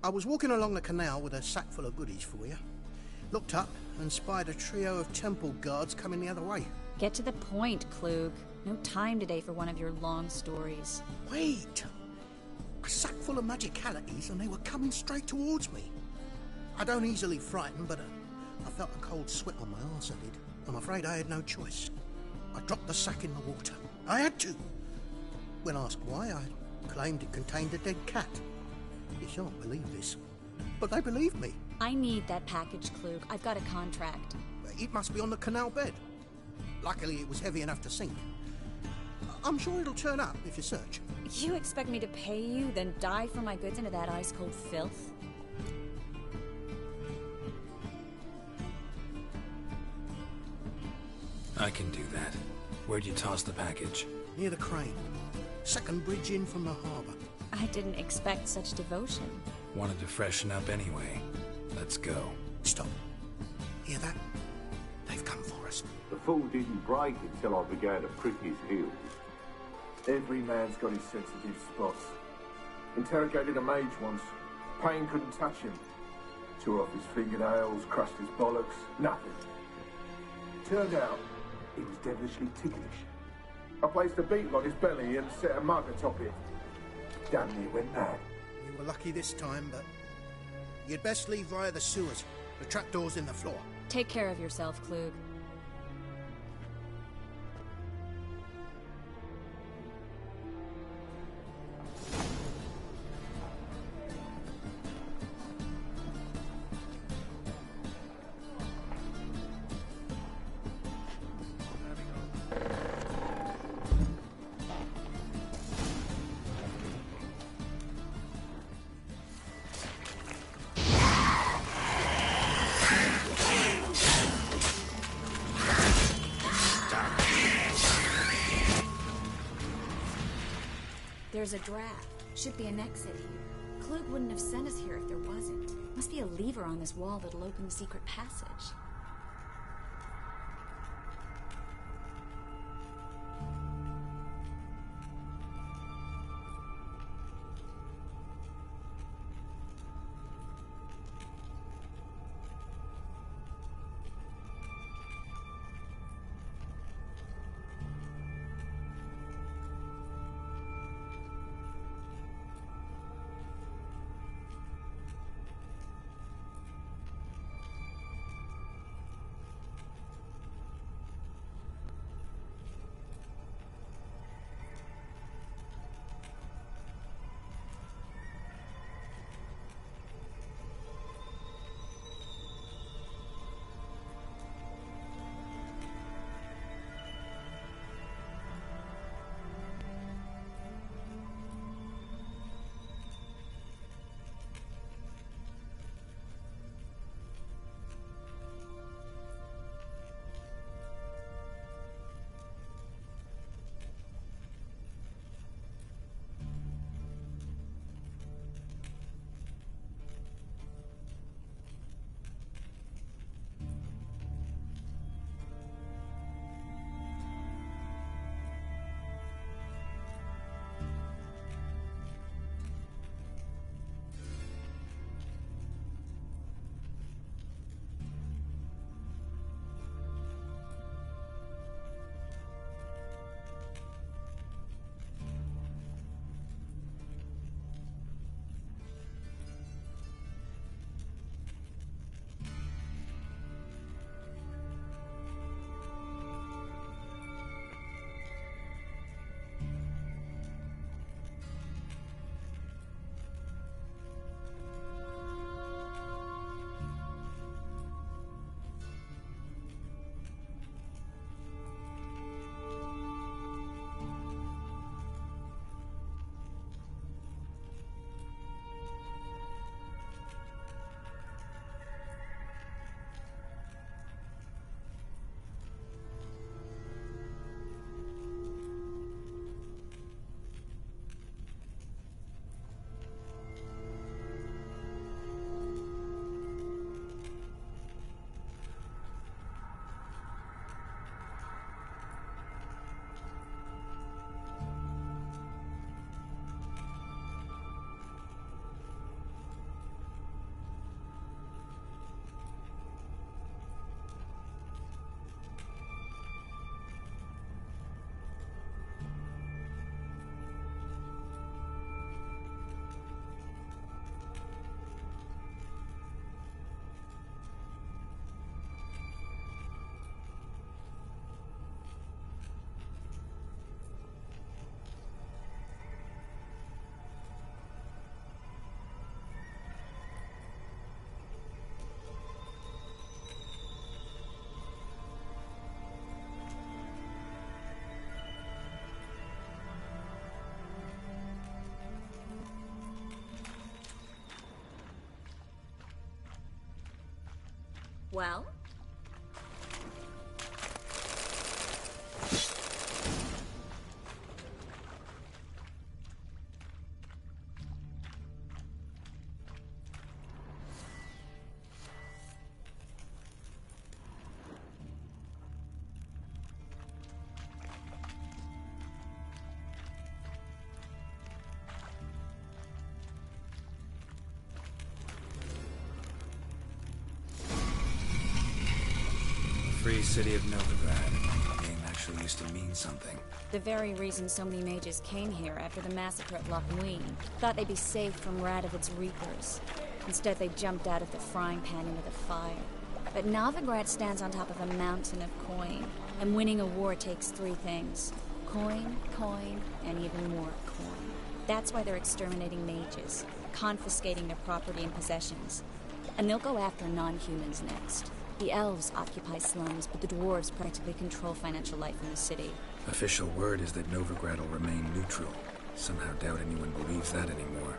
I was walking along the canal with a sack full of goodies for you. Looked up and spied a trio of temple guards coming the other way. Get to the point, Klug. No time today for one of your long stories. Wait! A sack full of magicalities and they were coming straight towards me. I don't easily frighten, but I felt a cold sweat on my arse, I did. I'm afraid I had no choice. I dropped the sack in the water. I had to. When asked why, I claimed it contained a dead cat. You shan't believe this, but they believed me. I need that package, Klug. I've got a contract. It must be on the canal bed. Luckily, it was heavy enough to sink. I'm sure it'll turn up if you search. You expect me to pay you, then dive for my goods into that ice-cold filth? I can do that. Where'd you toss the package? Near the crane. Second bridge in from the harbour. I didn't expect such devotion. Wanted to freshen up anyway. Let's go. Stop. Hear that? They've come for us. The fall didn't break until I began to prick his heels. Every man's got his sensitive spots. Interrogated a mage once. Pain couldn't touch him. Tore off his fingernails, crushed his bollocks, nothing. Turned out, he was devilishly ticklish. I placed a beetle on his belly and set a mug atop it. Damn near went mad. You were lucky this time, but you'd best leave via the sewers. The trapdoor's in the floor. Take care of yourself, Klug. There's a draft. Should be an exit here. Klug wouldn't have sent us here if there wasn't. Must be a lever on this wall that'll open the secret passage. Well? Free city of Novigrad. The name actually used to mean something. The very reason so many mages came here after the massacre at Loch Ween. Thought they'd be safe from Radovid's reapers. Instead, they jumped out of the frying pan into the fire. But Novigrad stands on top of a mountain of coin, and winning a war takes three things. Coin, coin, and even more coin. That's why they're exterminating mages, confiscating their property and possessions. And they'll go after non-humans next. The elves occupy slums, but the dwarves practically control financial life in the city. Official word is that Novigrad will remain neutral. Somehow doubt anyone believes that anymore.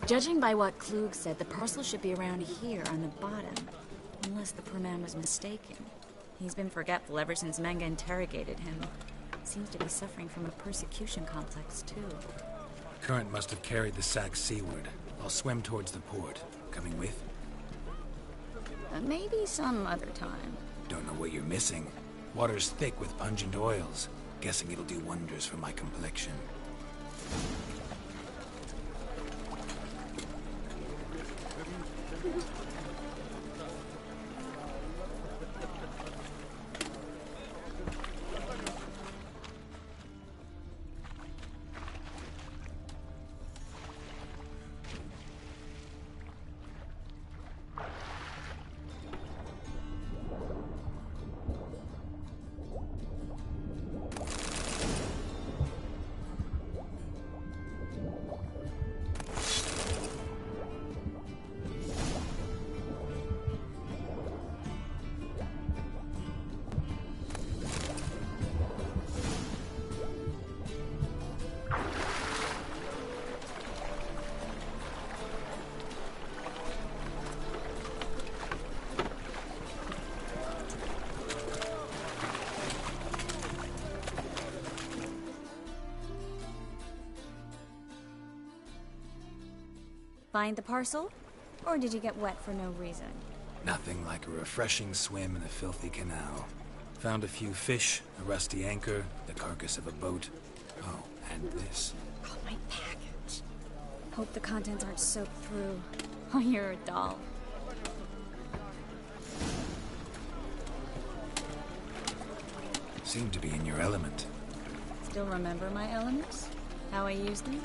Judging by what Klug said, the parcel should be around here on the bottom. Unless the poor man was mistaken. He's been forgetful ever since Manga interrogated him. Seems to be suffering from a persecution complex, too. Current must have carried the sack seaward. I'll swim towards the port. Coming with? Maybe some other time. Don't know what you're missing. Water's thick with pungent oils. Guessing it'll do wonders for my complexion. Find the parcel? Or did you get wet for no reason? Nothing like a refreshing swim in a filthy canal. Found a few fish, a rusty anchor, the carcass of a boat. Oh, and this. Oh, my package. Hope the contents aren't soaked through. Oh, you're a doll. Seem to be in your element. Still remember my elements? How I use them?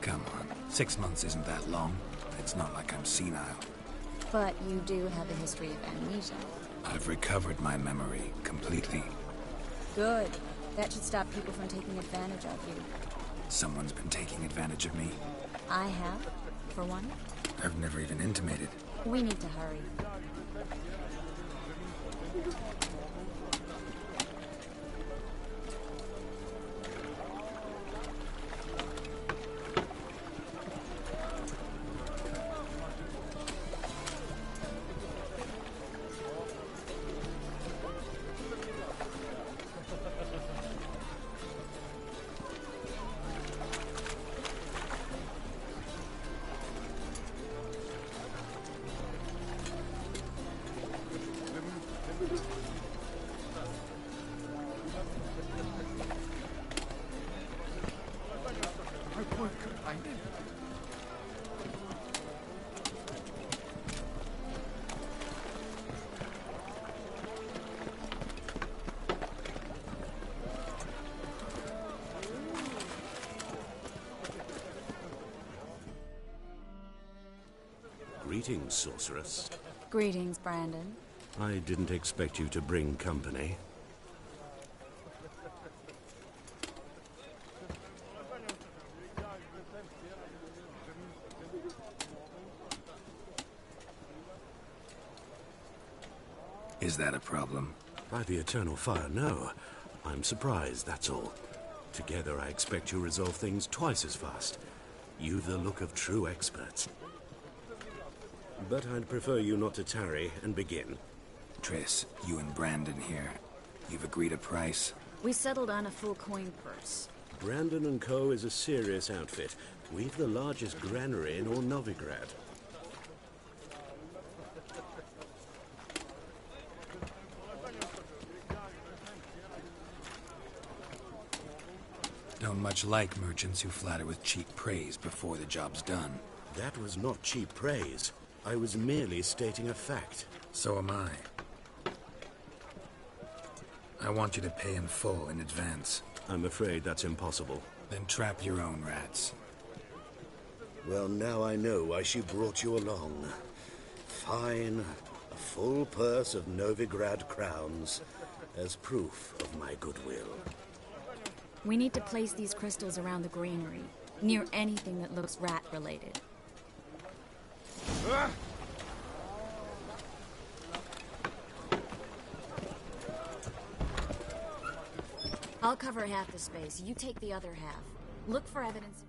Come on, 6 months isn't that long. It's not like I'm senile. But you do have a history of amnesia. I've recovered my memory completely. Good. That should stop people from taking advantage of you. Someone's been taking advantage of me. I have, for one. I've never even intimated. We need to hurry. Greetings, sorceress. Greetings, Brandon. I didn't expect you to bring company. Is that a problem? By the eternal fire, no. I'm surprised, that's all. Together, I expect you resolve things twice as fast. You've the look of true experts. But I'd prefer you not to tarry and begin. Triss, you and Brandon here. You've agreed a price? We settled on a full coin purse. Brandon & Co. is a serious outfit. We've the largest granary in all Novigrad. Don't much like merchants who flatter with cheap praise before the job's done. That was not cheap praise. I was merely stating a fact. So am I. I want you to pay in full in advance. I'm afraid that's impossible. Then trap your own rats. Well, now I know why she brought you along. Fine. A full purse of Novigrad crowns as proof of my goodwill. We need to place these crystals around the granary, near anything that looks rat-related. I'll cover half the space. You take the other half. Look for evidence.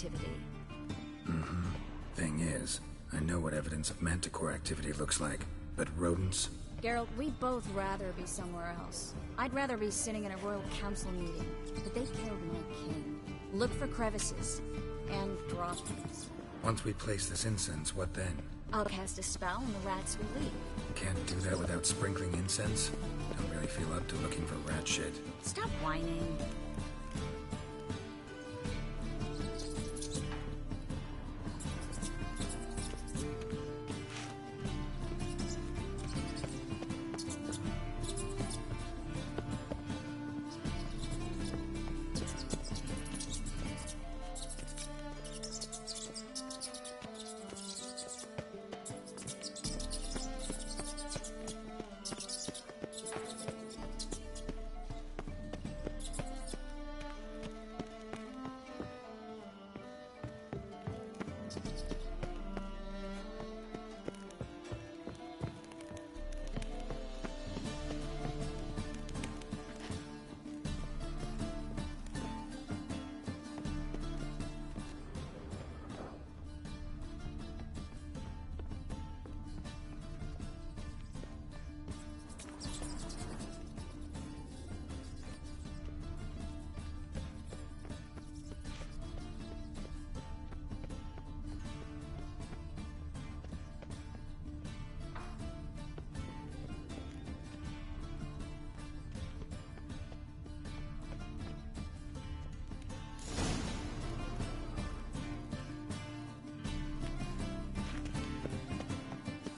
activity. Mm-hmm. Thing is, I know what evidence of manticore activity looks like, but rodents? Geralt, we'd both rather be somewhere else. I'd rather be sitting in a royal council meeting, but they killed my king. Look for crevices and droppings. Once we place this incense, what then? I'll cast a spell and the rats will leave. Can't do that without sprinkling incense? Don't really feel up to looking for rat shit. Stop whining.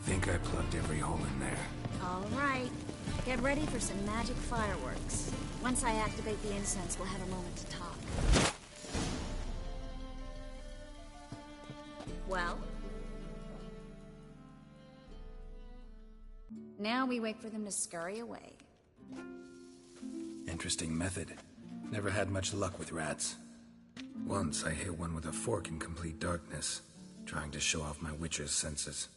Think I plugged every hole in there. All right. Get ready for some magic fireworks. Once I activate the incense, we'll have a moment to talk. Well? Now we wait for them to scurry away. Interesting method. Never had much luck with rats. Once I hit one with a fork in complete darkness, trying to show off my witcher's senses.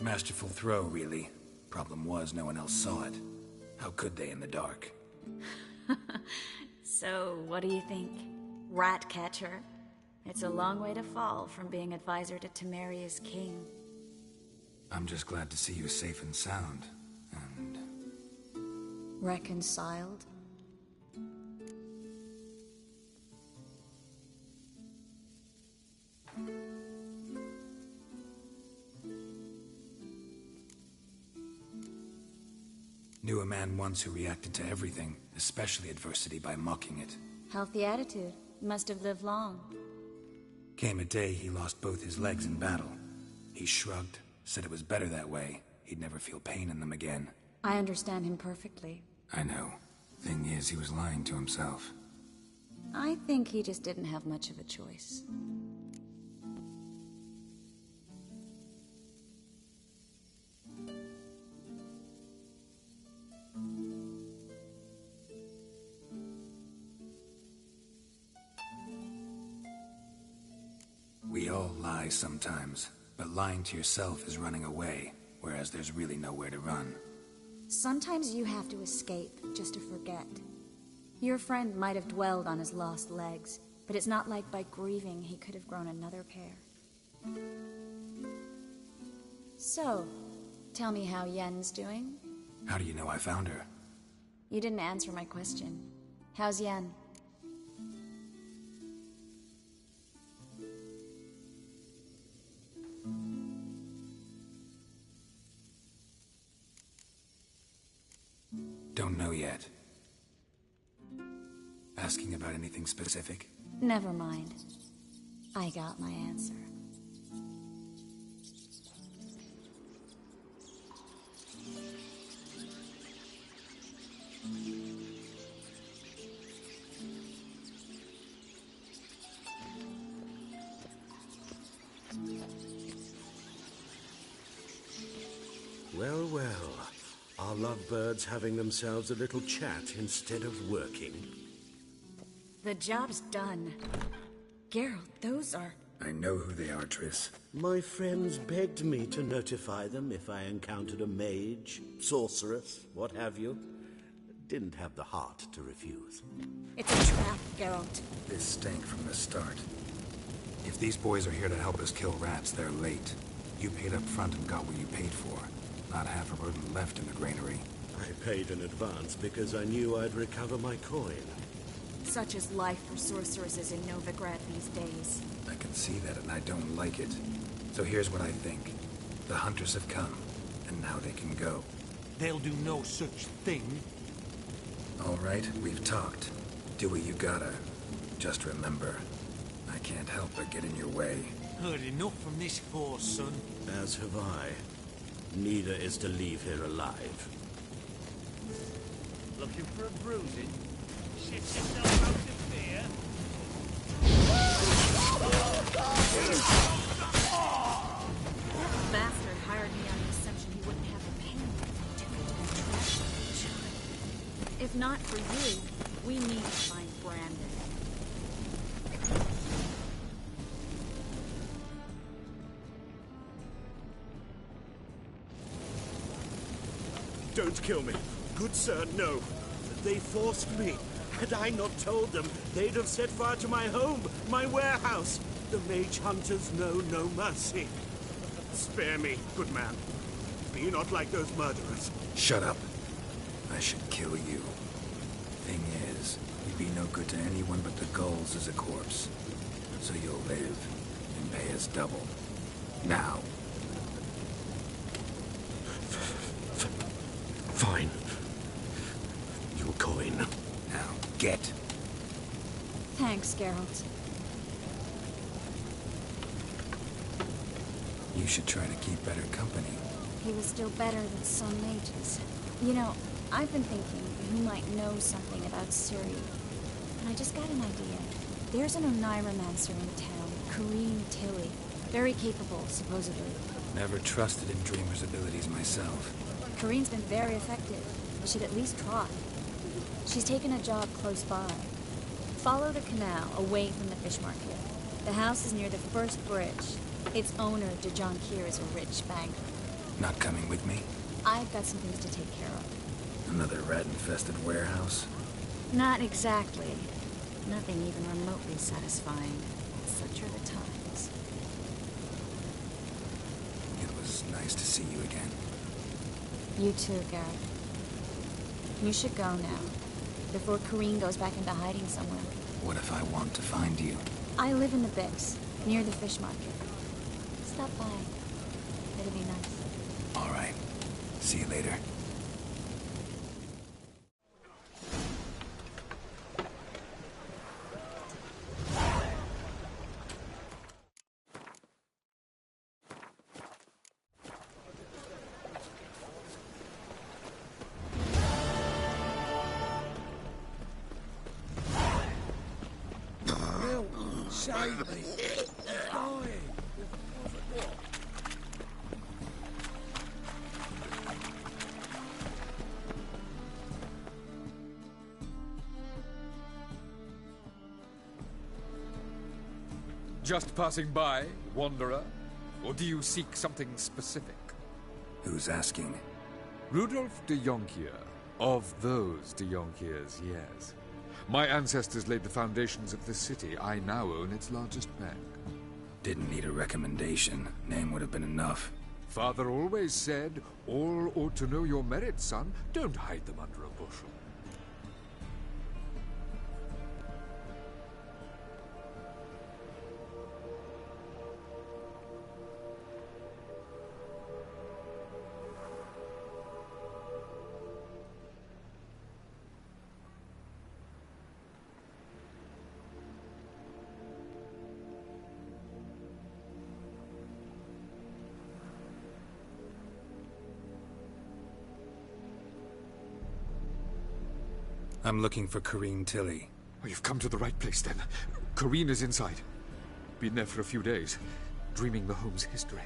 Masterful throw, really. Problem was, no one else saw it. How could they in the dark? So, what do you think? Rat catcher? It's a long way to fall from being advisor to Temeria's king. I'm just glad to see you safe and sound, and... Reconciled? Knew a man once who reacted to everything, especially adversity, by mocking it. Healthy attitude. Must have lived long. Came a day he lost both his legs in battle. He shrugged, said it was better that way. He'd never feel pain in them again. I understand him perfectly. I know. Thing is, he was lying to himself. I think he just didn't have much of a choice. We all lie sometimes, but lying to yourself is running away, whereas there's really nowhere to run. Sometimes you have to escape, just to forget. Your friend might have dwelled on his lost legs, but it's not like by grieving he could have grown another pair. So, tell me how Yen's doing? How do you know I found her? You didn't answer my question. How's Yen? Don't know yet. Asking about anything specific? Never mind. I got my answer. Well, well. Our lovebirds having themselves a little chat instead of working. The job's done. Geralt, those are... I know who they are, Triss. My friends begged me to notify them if I encountered a mage, sorceress, what have you. Didn't have the heart to refuse. It's a trap, Geralt. This stank from the start. If these boys are here to help us kill rats, they're late. You paid up front and got what you paid for. Not half a rodent left in the granary. I paid in advance because I knew I'd recover my coin. Such is life for sorceresses in Novigrad these days. I can see that and I don't like it. So here's what I think. The hunters have come, and now they can go. They'll do no such thing. All right, we've talked. Do what you gotta. Just remember, I can't help but get in your way. Heard enough from this force, son. As have I. Neither is to leave here alive. Looking for a bruising? Shift yourself out of fear. The bastard hired me on the assumption he wouldn't have the pain to If not for you, we need to find Brandon. Don't kill me. Good sir, no. They forced me. Had I not told them, they'd have set fire to my home, my warehouse. The mage hunters know no mercy. Spare me, good man. Be not like those murderers. Shut up. I should kill you. Thing is, you'd be no good to anyone but the gulls as a corpse. So you'll live and pay us double. Now. Fine. Your coin. Now, get. Thanks, Geralt. You should try to keep better company. He was still better than some mages. You know, I've been thinking you might know something about Ciri. And I just got an idea. There's an Oneiromancer in town, Corrine Tilly. Very capable, supposedly. Never trusted in Dreamer's abilities myself. Corrine's been very effective. You should at least try. She's taken a job close by. Follow the canal away from the fish market. The house is near the first bridge. Its owner, Dejon Kier, is a rich banker. Not coming with me? I've got some things to take care of. Another rat-infested warehouse? Not exactly. Nothing even remotely satisfying. Such are the times. It was nice to see you again. You too, Garrett. You should go now, before Corrine goes back into hiding somewhere. What if I want to find you? I live in the Bix, near the fish market. Stop by. It'll be nice. All right. See you later. Save me! He's dying! Just passing by, wanderer? Or do you seek something specific? Who's asking? Rudolf de Jonkier. Of those de Jonkiers, yes. My ancestors laid the foundations of this city. I now own its largest bank. Didn't need a recommendation. Name would have been enough. Father always said, all ought to know your merits, son. Don't hide them under a bushel. I'm looking for Corrine Tilly. Oh, you've come to the right place, then. Corrine is inside. Been there for a few days, dreaming the home's history.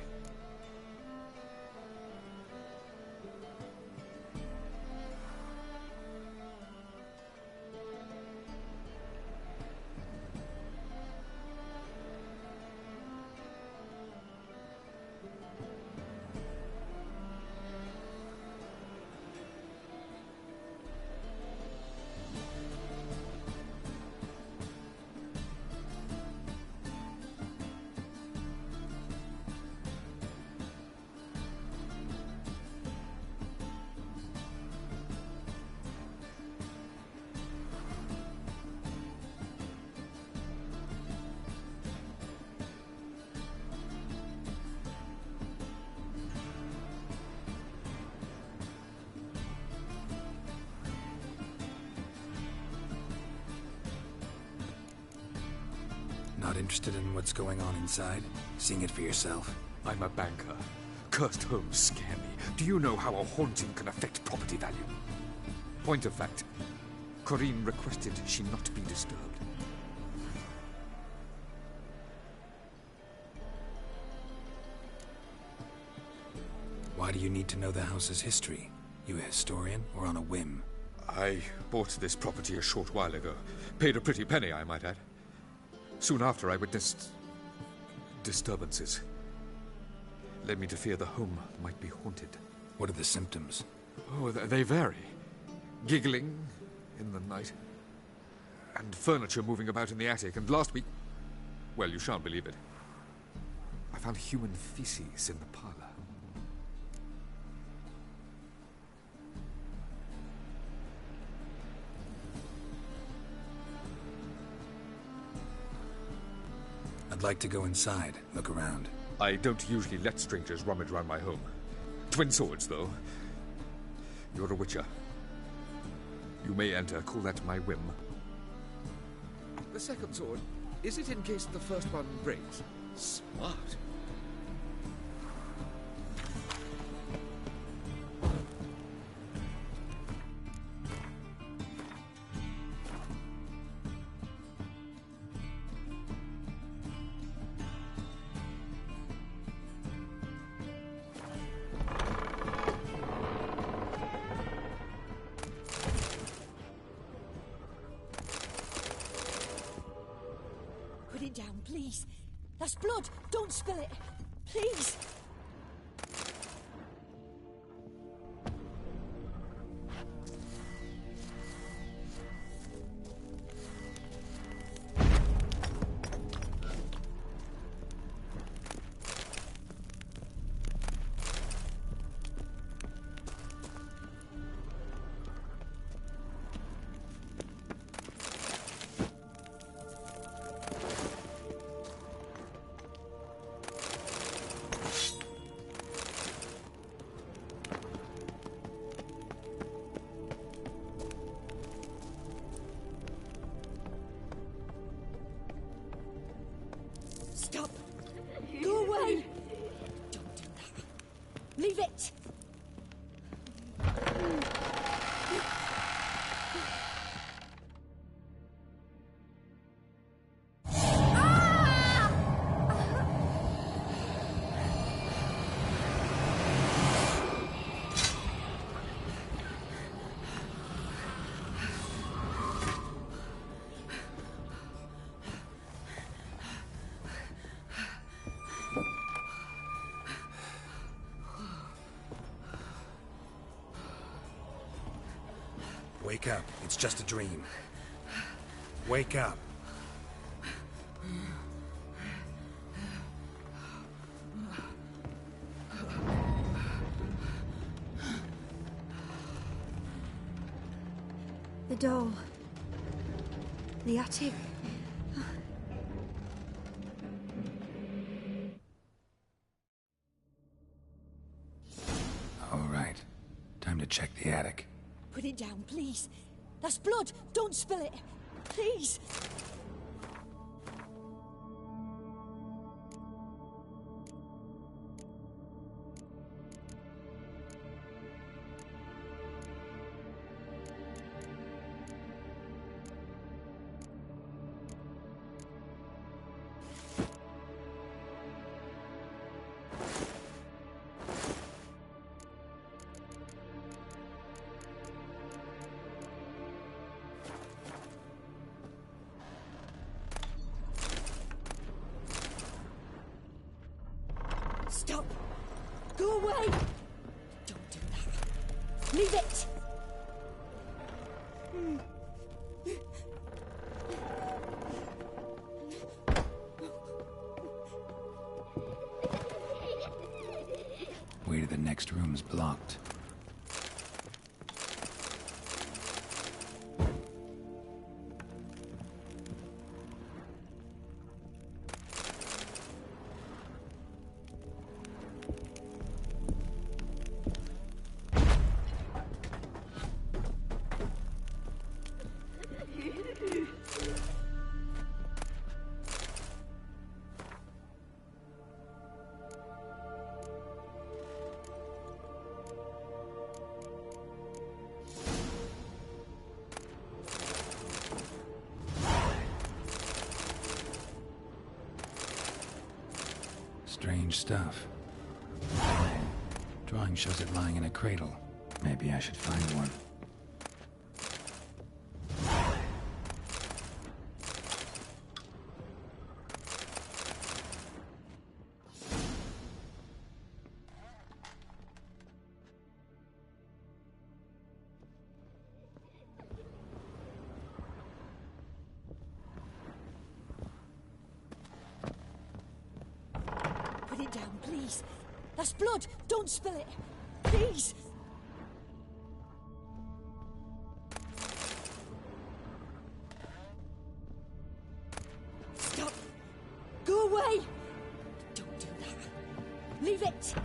Not interested in what's going on inside? Seeing it for yourself? I'm a banker. Cursed homes scare me. Do you know how a haunting can affect property value? Point of fact, Corinne requested she not be disturbed. Why do you need to know the house's history? You a historian or on a whim? I bought this property a short while ago. Paid a pretty penny, I might add. Soon after, I witnessed disturbances. Led me to fear the home might be haunted. What are the symptoms? Oh, they vary. Giggling in the night. And furniture moving about in the attic. And last week... well, you shan't believe it. I found human feces in the parlor. I'd like to go inside, look around. I don't usually let strangers rummage around my home. Twin swords, though. You're a witcher. You may enter, call that my whim. The second sword, is it in case the first one breaks? Smart. Put it down, please. That's blood. Don't spill it. Please. Stop. Go away. Don't do that. Leave it. Wake up. It's just a dream. Wake up. The doll. The attic. All right. Time to check the attic. Put it down, please. That's blood. Don't spill it. Please. Stop. Go away. Don't do that. Leave it. Way to the next room's blocked. Strange stuff. Drawing shows it lying in a cradle. Maybe I should find one. Put it down, please. That's blood. Don't spill it. Please. Stop. Go away. Don't do that. Leave it.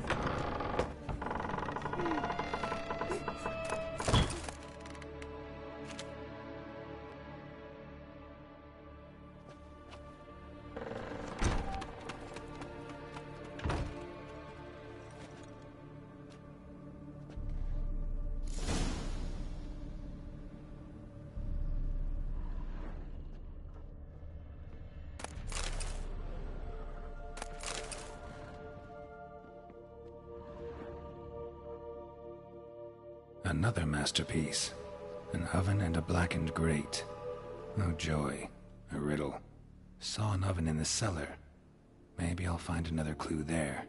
Another masterpiece. An oven and a blackened grate. Oh joy. A riddle. Saw an oven in the cellar. Maybe I'll find another clue there.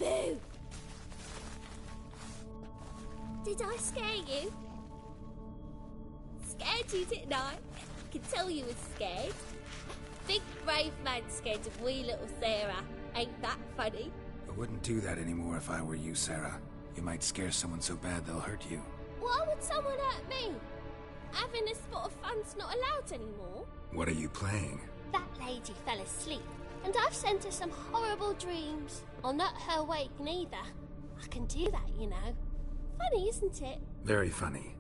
Boo! Did I scare you? Scared you, didn't I? I can tell you was scared. Big brave man scared of wee little Sarah. Ain't that funny? I wouldn't do that anymore if I were you, Sarah. You might scare someone so bad they'll hurt you. Why would someone hurt me? Having a spot of fun's not allowed anymore. What are you playing? That lady fell asleep, and I've sent her some horrible dreams. I'll not her awake neither. I can do that, you know. Funny, isn't it? Very funny.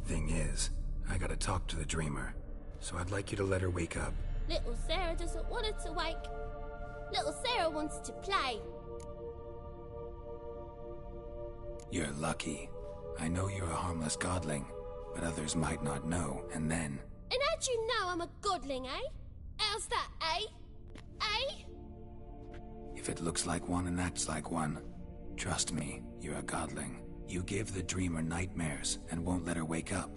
Thing is, I gotta talk to the dreamer, so I'd like you to let her wake up. Little Sarah doesn't want her to wake. Little Sarah wants to play. You're lucky. I know you're a harmless godling, but others might not know, and then... And how'd you know I'm a godling, eh? How's that, eh? Eh? If it looks like one and acts like one, trust me, you're a godling. You give the dreamer nightmares and won't let her wake up.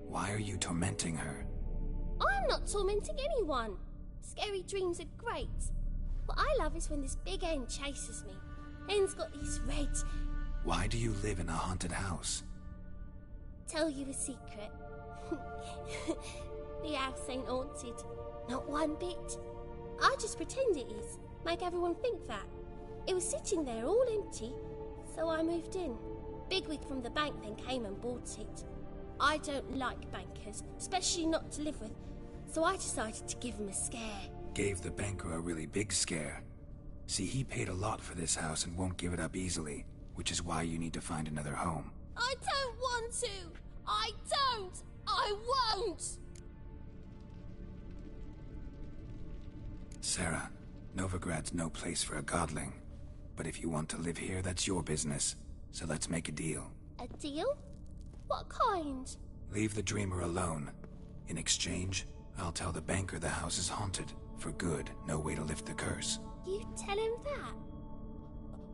Why are you tormenting her? I'm not tormenting anyone. Scary dreams are great. What I love is when this big hen chases me. Hen's got these red... Why do you live in a haunted house? Tell you a secret. The house ain't haunted. Not one bit. I just pretend it is. Make everyone think that. It was sitting there all empty, so I moved in. Bigwig from the bank then came and bought it. I don't like bankers, especially not to live with, so I decided to give him a scare. Gave the banker a really big scare. See, he paid a lot for this house and won't give it up easily, which is why you need to find another home. I don't want to! I don't! I won't! Sarah, Novigrad's no place for a godling. But if you want to live here, that's your business. So let's make a deal. A deal? What kind? Leave the dreamer alone. In exchange, I'll tell the banker the house is haunted. For good, no way to lift the curse. You tell him that?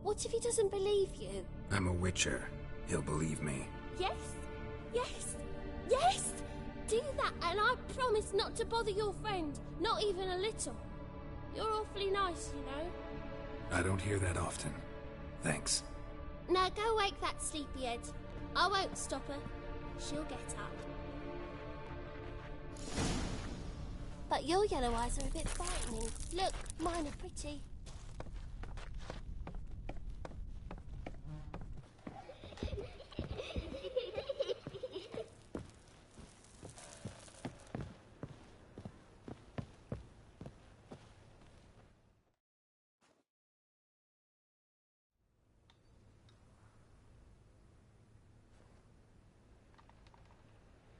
What if he doesn't believe you? I'm a witcher. He'll believe me. Yes? Yes? Yes! Do that, and I promise not to bother your friend. Not even a little. You're awfully nice, you know. I don't hear that often. Thanks. Now go wake that sleepyhead. I won't stop her. She'll get up. But your yellow eyes are a bit frightening. Look, mine are pretty.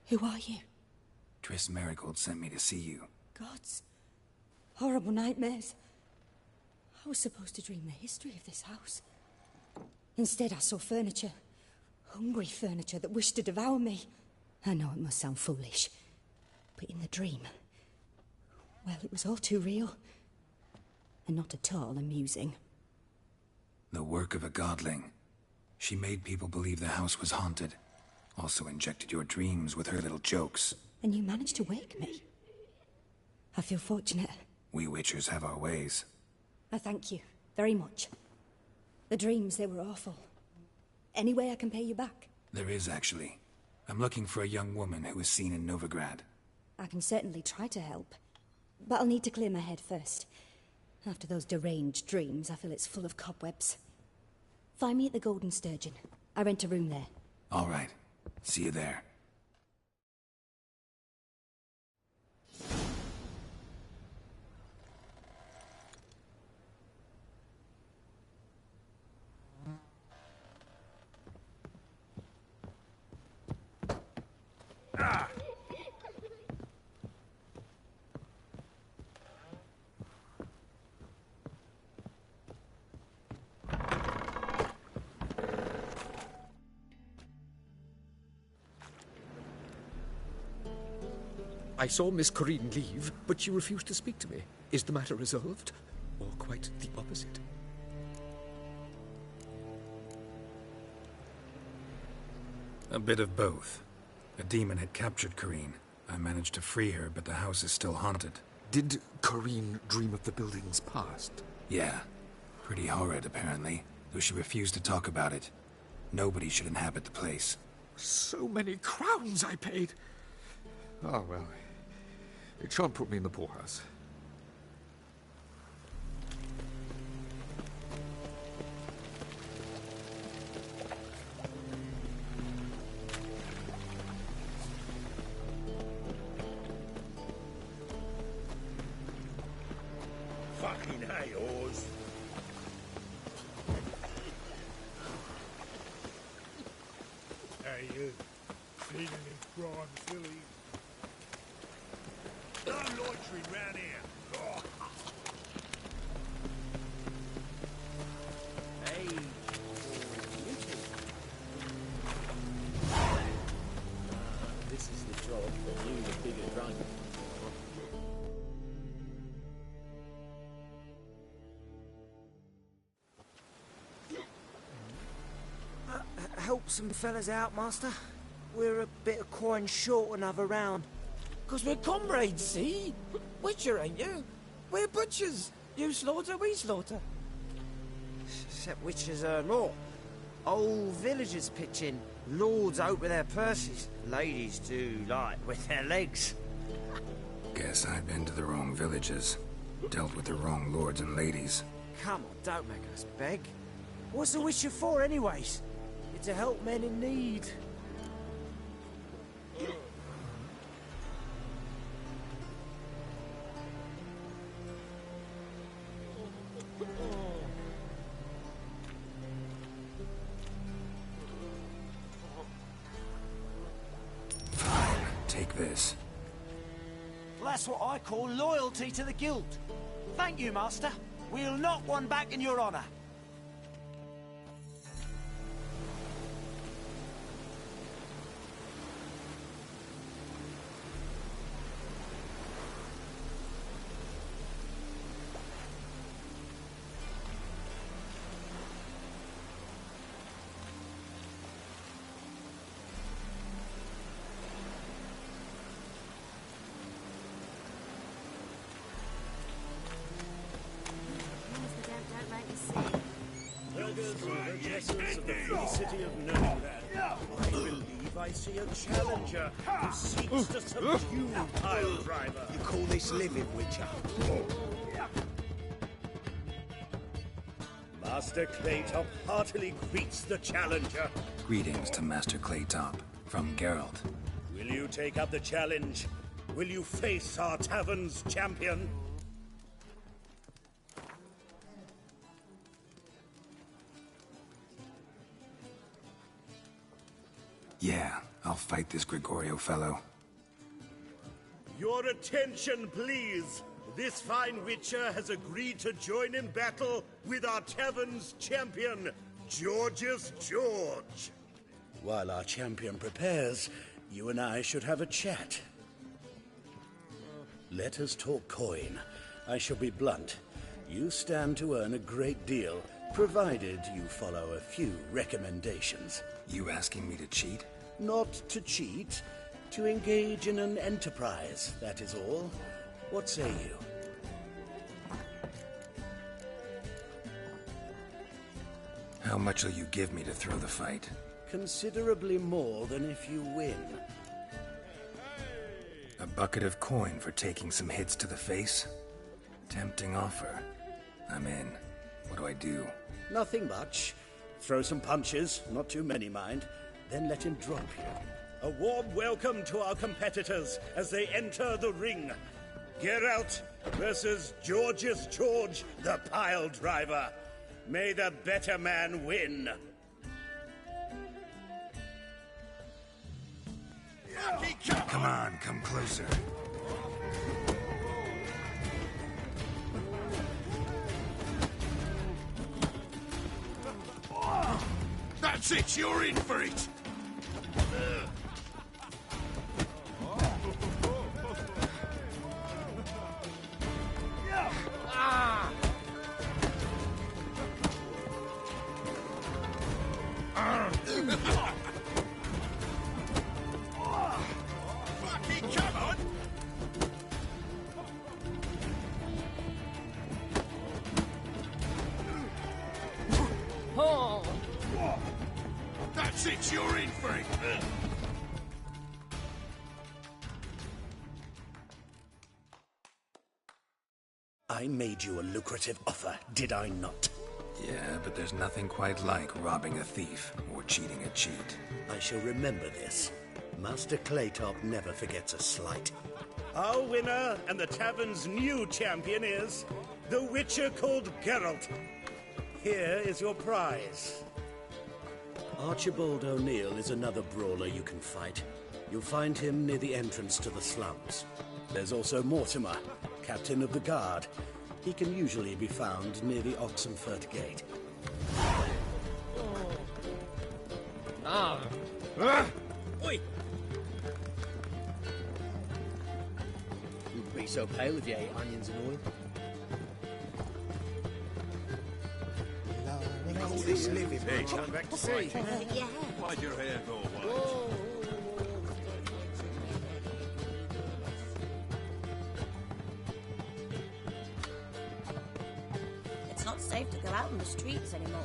Who are you? Triss Marigold sent me to see you. Gods. Horrible nightmares. I was supposed to dream the history of this house. Instead, I saw furniture. Hungry furniture that wished to devour me. I know it must sound foolish, but in the dream, well, it was all too real. And not at all amusing. The work of a godling. She made people believe the house was haunted. Also injected your dreams with her little jokes. And you managed to wake me. I feel fortunate. We Witchers have our ways. I thank you very much. The dreams, they were awful. Any way I can pay you back? There is, actually. I'm looking for a young woman who was seen in Novigrad. I can certainly try to help. But I'll need to clear my head first. After those deranged dreams, I feel it's full of cobwebs. Find me at the Golden Sturgeon. I rent a room there. All right. See you there. I saw Miss Corinne leave, but she refused to speak to me. Is the matter resolved? Or quite the opposite? A bit of both. A demon had captured Corinne. I managed to free her, but the house is still haunted. Did Corinne dream of the building's past? Yeah. Pretty horrid, apparently, though she refused to talk about it. Nobody should inhabit the place. So many crowns I paid! Oh, well. It shan't put me in the poorhouse. Fucking hey, Oz. Hey, you. Feeling in prime Philly? No loitering round here. Oh. Hey. This is the job for you, the bigger drunk. Help some fellas out, Master. We're a bit of coin short another round. 'Cause we're comrades, see? Witcher, ain't you? We're butchers. You slaughter, we slaughter. Except Witchers are law. Old villagers pitch in. Lords out with their purses. Ladies do like with their legs. Guess I've been to the wrong villages. Dealt with the wrong lords and ladies. Come on, don't make us beg. What's the Witcher for, anyways? It's to help men in need. Fine, take this. That's what I call loyalty to the guild. Thank you, Master. We'll knock one back in your honor. Don't make me sick. the city of Noland, I believe I see a challenger who seeks to subdue Pile Driver. You call this living, Witcher? Master Claytop heartily greets the challenger. Greetings to Master Claytop, from Geralt. Will you take up the challenge? Will you face our tavern's champion? Yeah, I'll fight this Gregorio fellow. Your attention, please. This fine Witcher has agreed to join in battle with our tavern's champion, George's George. While our champion prepares, you and I should have a chat. Let us talk coin. I shall be blunt. You stand to earn a great deal, provided you follow a few recommendations. You asking me to cheat? Not to cheat, to engage in an enterprise, that is all. What say you? How much will you give me to throw the fight? Considerably more than if you win. A bucket of coin for taking some hits to the face? Tempting offer. I'm in. What do I do? Nothing much. Throw some punches, not too many, mind. Then let him drop you. A warm welcome to our competitors as they enter the ring. Geralt versus George's George, the Pile Driver. May the better man win. Come on, come closer. That's it, you're in for it! Fucking come on! Oh! That's it, you're in for it! I made you a lucrative offer, did I not? Yeah, but there's nothing quite like robbing a thief or cheating a cheat. I shall remember this. Master Claytop never forgets a slight. Our winner and the tavern's new champion is the Witcher called Geralt. Here is your prize. Archibald O'Neill is another brawler you can fight. You'll find him near the entrance to the slums. There's also Mortimer, captain of the guard. He can usually be found near the Oxenfurt Gate. Ah! Oi! You'd be so pale if you ate onions and oil. You call this living, Hey, come back to see. Yeah. Why'd your hair go white? It's not safe to go out on the streets anymore.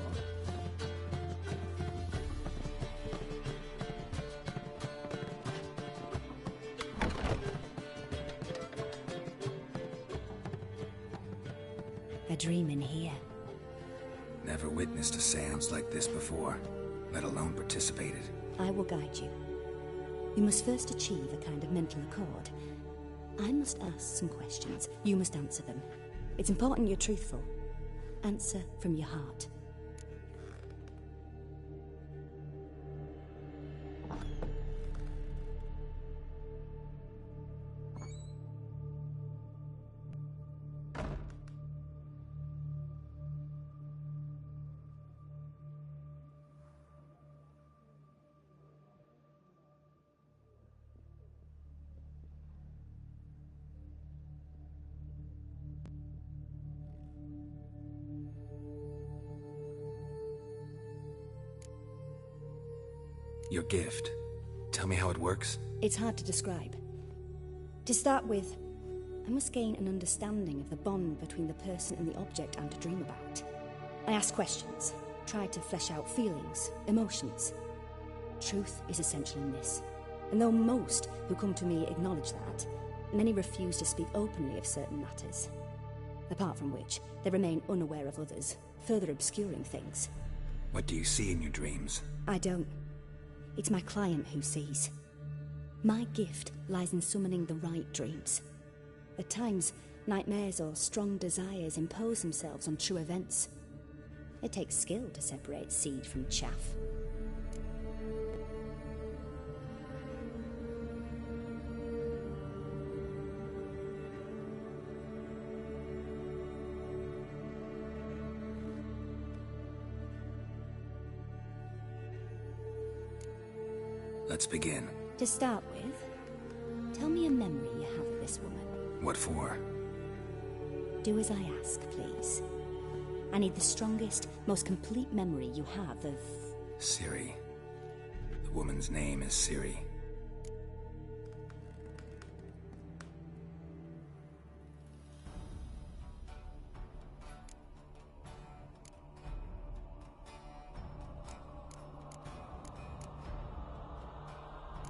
A dream in here. Never witnessed a seance like this before, let alone participated. I will guide you. You must first achieve a kind of mental accord. I must ask some questions. You must answer them. It's important you're truthful. Answer from your heart. Your gift. Tell me how it works. It's hard to describe. To start with, I must gain an understanding of the bond between the person and the object I'm to dream about. I ask questions. tried to flesh out feelings, emotions. Truth is essential in this, and though most who come to me acknowledge that, many refuse to speak openly of certain matters. Apart from which, they remain unaware of others, further obscuring things. What do you see in your dreams? I don't. It's my client who sees. My gift lies in summoning the right dreams. At times, nightmares or strong desires impose themselves on true events. It takes skill to separate seed from chaff. Let's begin. To start with, tell me a memory you have of this woman. What for? Do as I ask, please. I need the strongest, most complete memory you have of... Ciri. The woman's name is Ciri.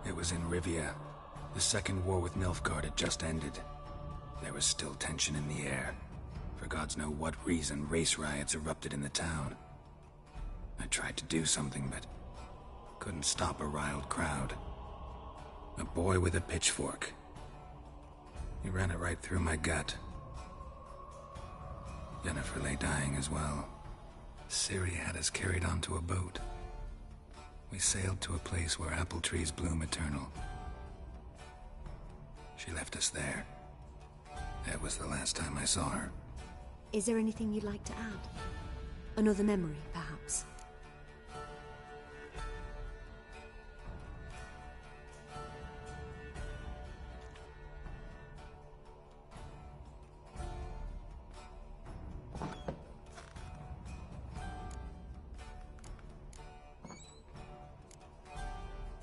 It was in Rivia. The second war with Nilfgaard had just ended. There was still tension in the air. For gods know what reason, race riots erupted in the town. I tried to do something, but couldn't stop a riled crowd. A boy with a pitchfork. He ran it right through my gut. Yennefer lay dying as well. Ciri had us carried onto a boat. We sailed to a place where apple trees bloom eternal. She left us there. That was the last time I saw her. Is there anything you'd like to add? Another memory, perhaps?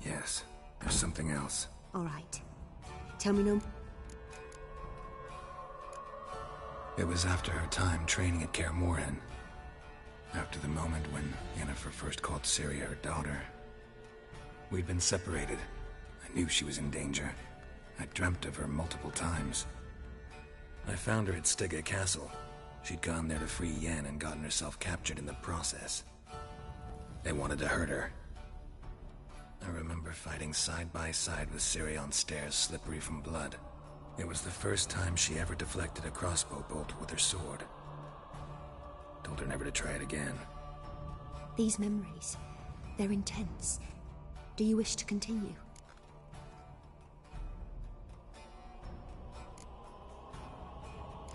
Yes, there's something else. All right. Tell me no... It was after her time training at Kaer Morhen. After the moment when Yennefer first called Ciri her daughter. We'd been separated. I knew she was in danger. I dreamt of her multiple times. I found her at Stygga Castle. She'd gone there to free Yen and gotten herself captured in the process. They wanted to hurt her. I remember fighting side by side with Ciri on stairs slippery from blood. It was the first time she ever deflected a crossbow bolt with her sword. Told her never to try it again. These memories, they're intense. Do you wish to continue?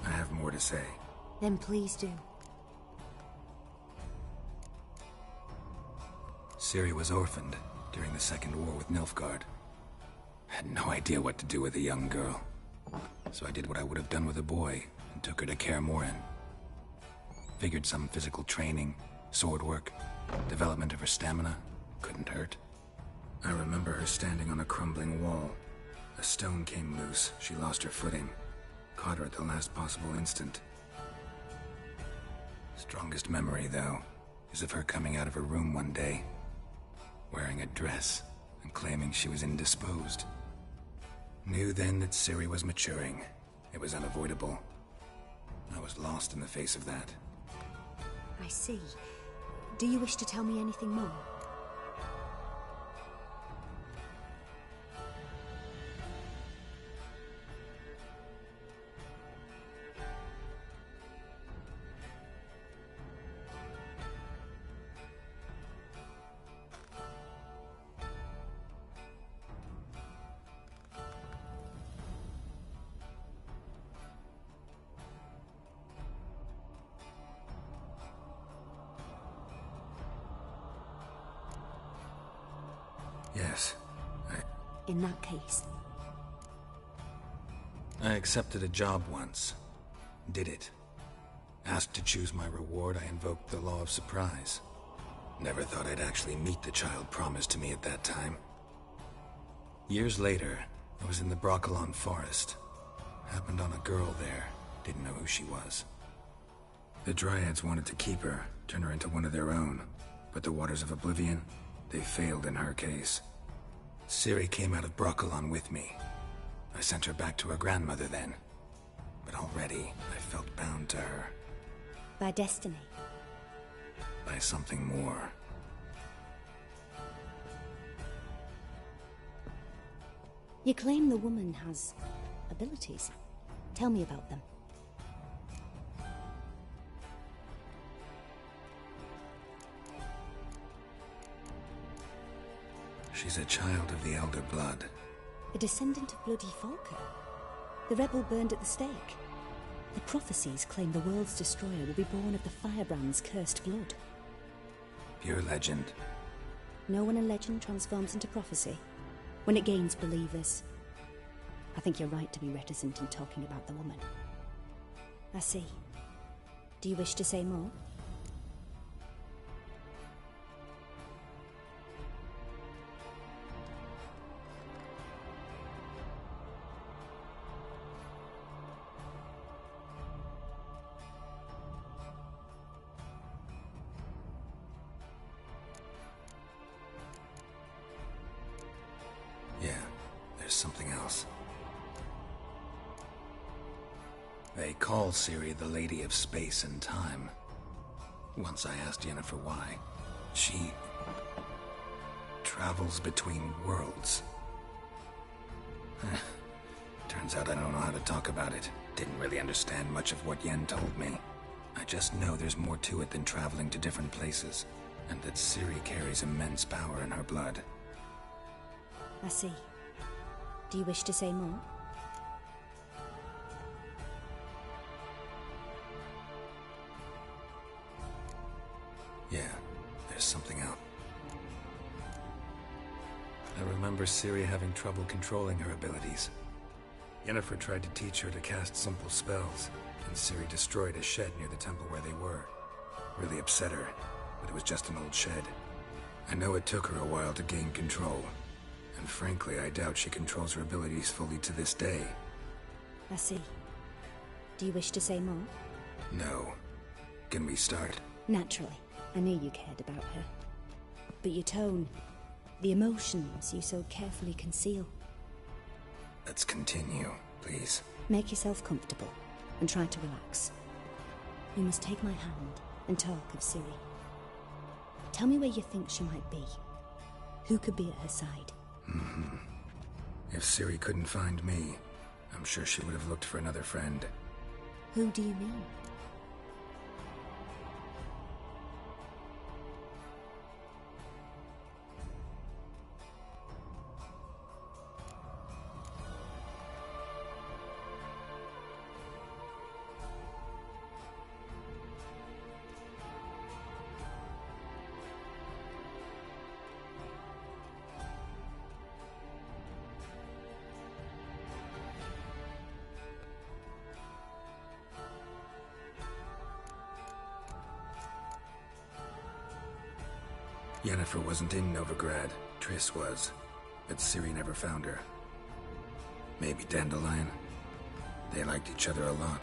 I have more to say. Then please do. Ciri was orphaned during the Second War with Nilfgaard. I had no idea what to do with a young girl. So I did what I would have done with a boy and took her to Kaer Morhen. Figured some physical training, sword work, development of her stamina couldn't hurt. I remember her standing on a crumbling wall. A stone came loose, she lost her footing. Caught her at the last possible instant. Strongest memory, though, is of her coming out of her room one day, wearing a dress and claiming she was indisposed. Knew then that Ciri was maturing. It was unavoidable. I was lost in the face of that. I see. Do you wish to tell me anything more? Yes, In that case, I accepted a job once. Did it. Asked to choose my reward, I invoked the law of surprise. Never thought I'd actually meet the child promised to me at that time. Years later, I was in the Broccolon forest. Happened on a girl there. Didn't know who she was. The Dryads wanted to keep her, turn her into one of their own. But the Waters of Oblivion, they failed in her case. Ciri came out of Broccolon with me. I sent her back to her grandmother then. But already, I felt bound to her. By destiny. By something more. You claim the woman has abilities. Tell me about them. She's a child of the Elder Blood. A descendant of Bloody Falker. The rebel burned at the stake. The prophecies claim the world's destroyer will be born of the Firebrand's cursed blood. Pure legend. Know when a legend transforms into prophecy? When it gains believers. I think you're right to be reticent in talking about the woman. I see. Do you wish to say more? Yeah, there's something else. They call Ciri the Lady of Space and Time. Once I asked Yennefer why. She travels between worlds. Turns out I don't know how to talk about it. Didn't really understand much of what Yen told me. I just know there's more to it than traveling to different places, and that Ciri carries immense power in her blood. I see. Do you wish to say more? Yeah, there's something else. I remember Ciri having trouble controlling her abilities. Yennefer tried to teach her to cast simple spells, and Ciri destroyed a shed near the temple where they were. Really upset her, but it was just an old shed. I know it took her a while to gain control, and frankly, I doubt she controls her abilities fully to this day. I see. Do you wish to say more? No. Can we start? Naturally. I knew you cared about her. But your tone, the emotions you so carefully conceal. Let's continue, please. Make yourself comfortable and try to relax. You must take my hand and talk of Ciri. Tell me where you think she might be. Who could be at her side? If Ciri couldn't find me, I'm sure she would have looked for another friend. Who do you mean? Yennefer wasn't in Novigrad. Triss was. But Ciri never found her. Maybe Dandelion? They liked each other a lot.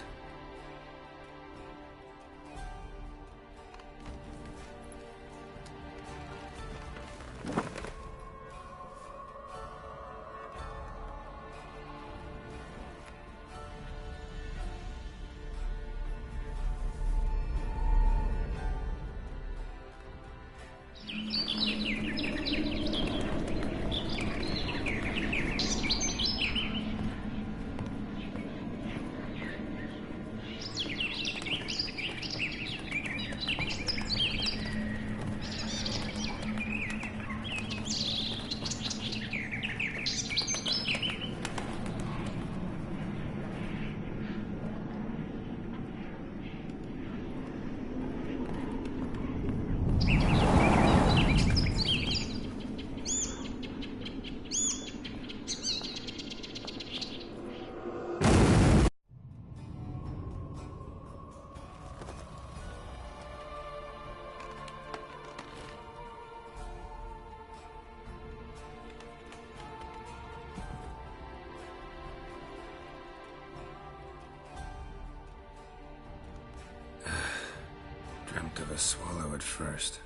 Dreamt of a swallow at first.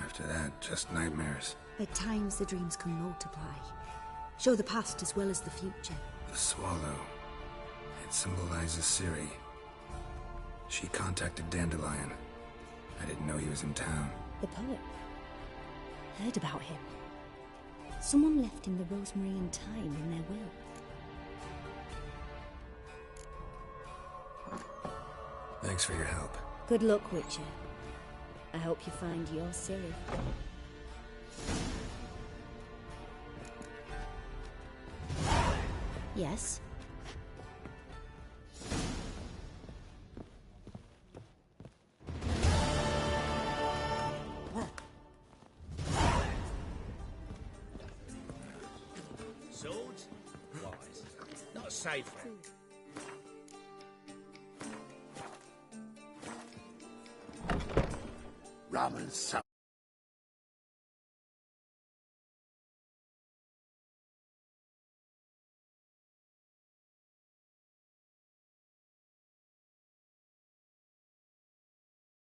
After that, just nightmares. At times, the dreams can multiply. Show the past as well as the future. The swallow. It symbolizes Ciri. She contacted Dandelion. I didn't know he was in town. The poet. Heard about him. Someone left him the rosemary and thyme in their will. Thanks for your help. Good luck, Witcher. I hope you find your Ciri. Yes? Swords? Wise. Not safe. Rum and soap.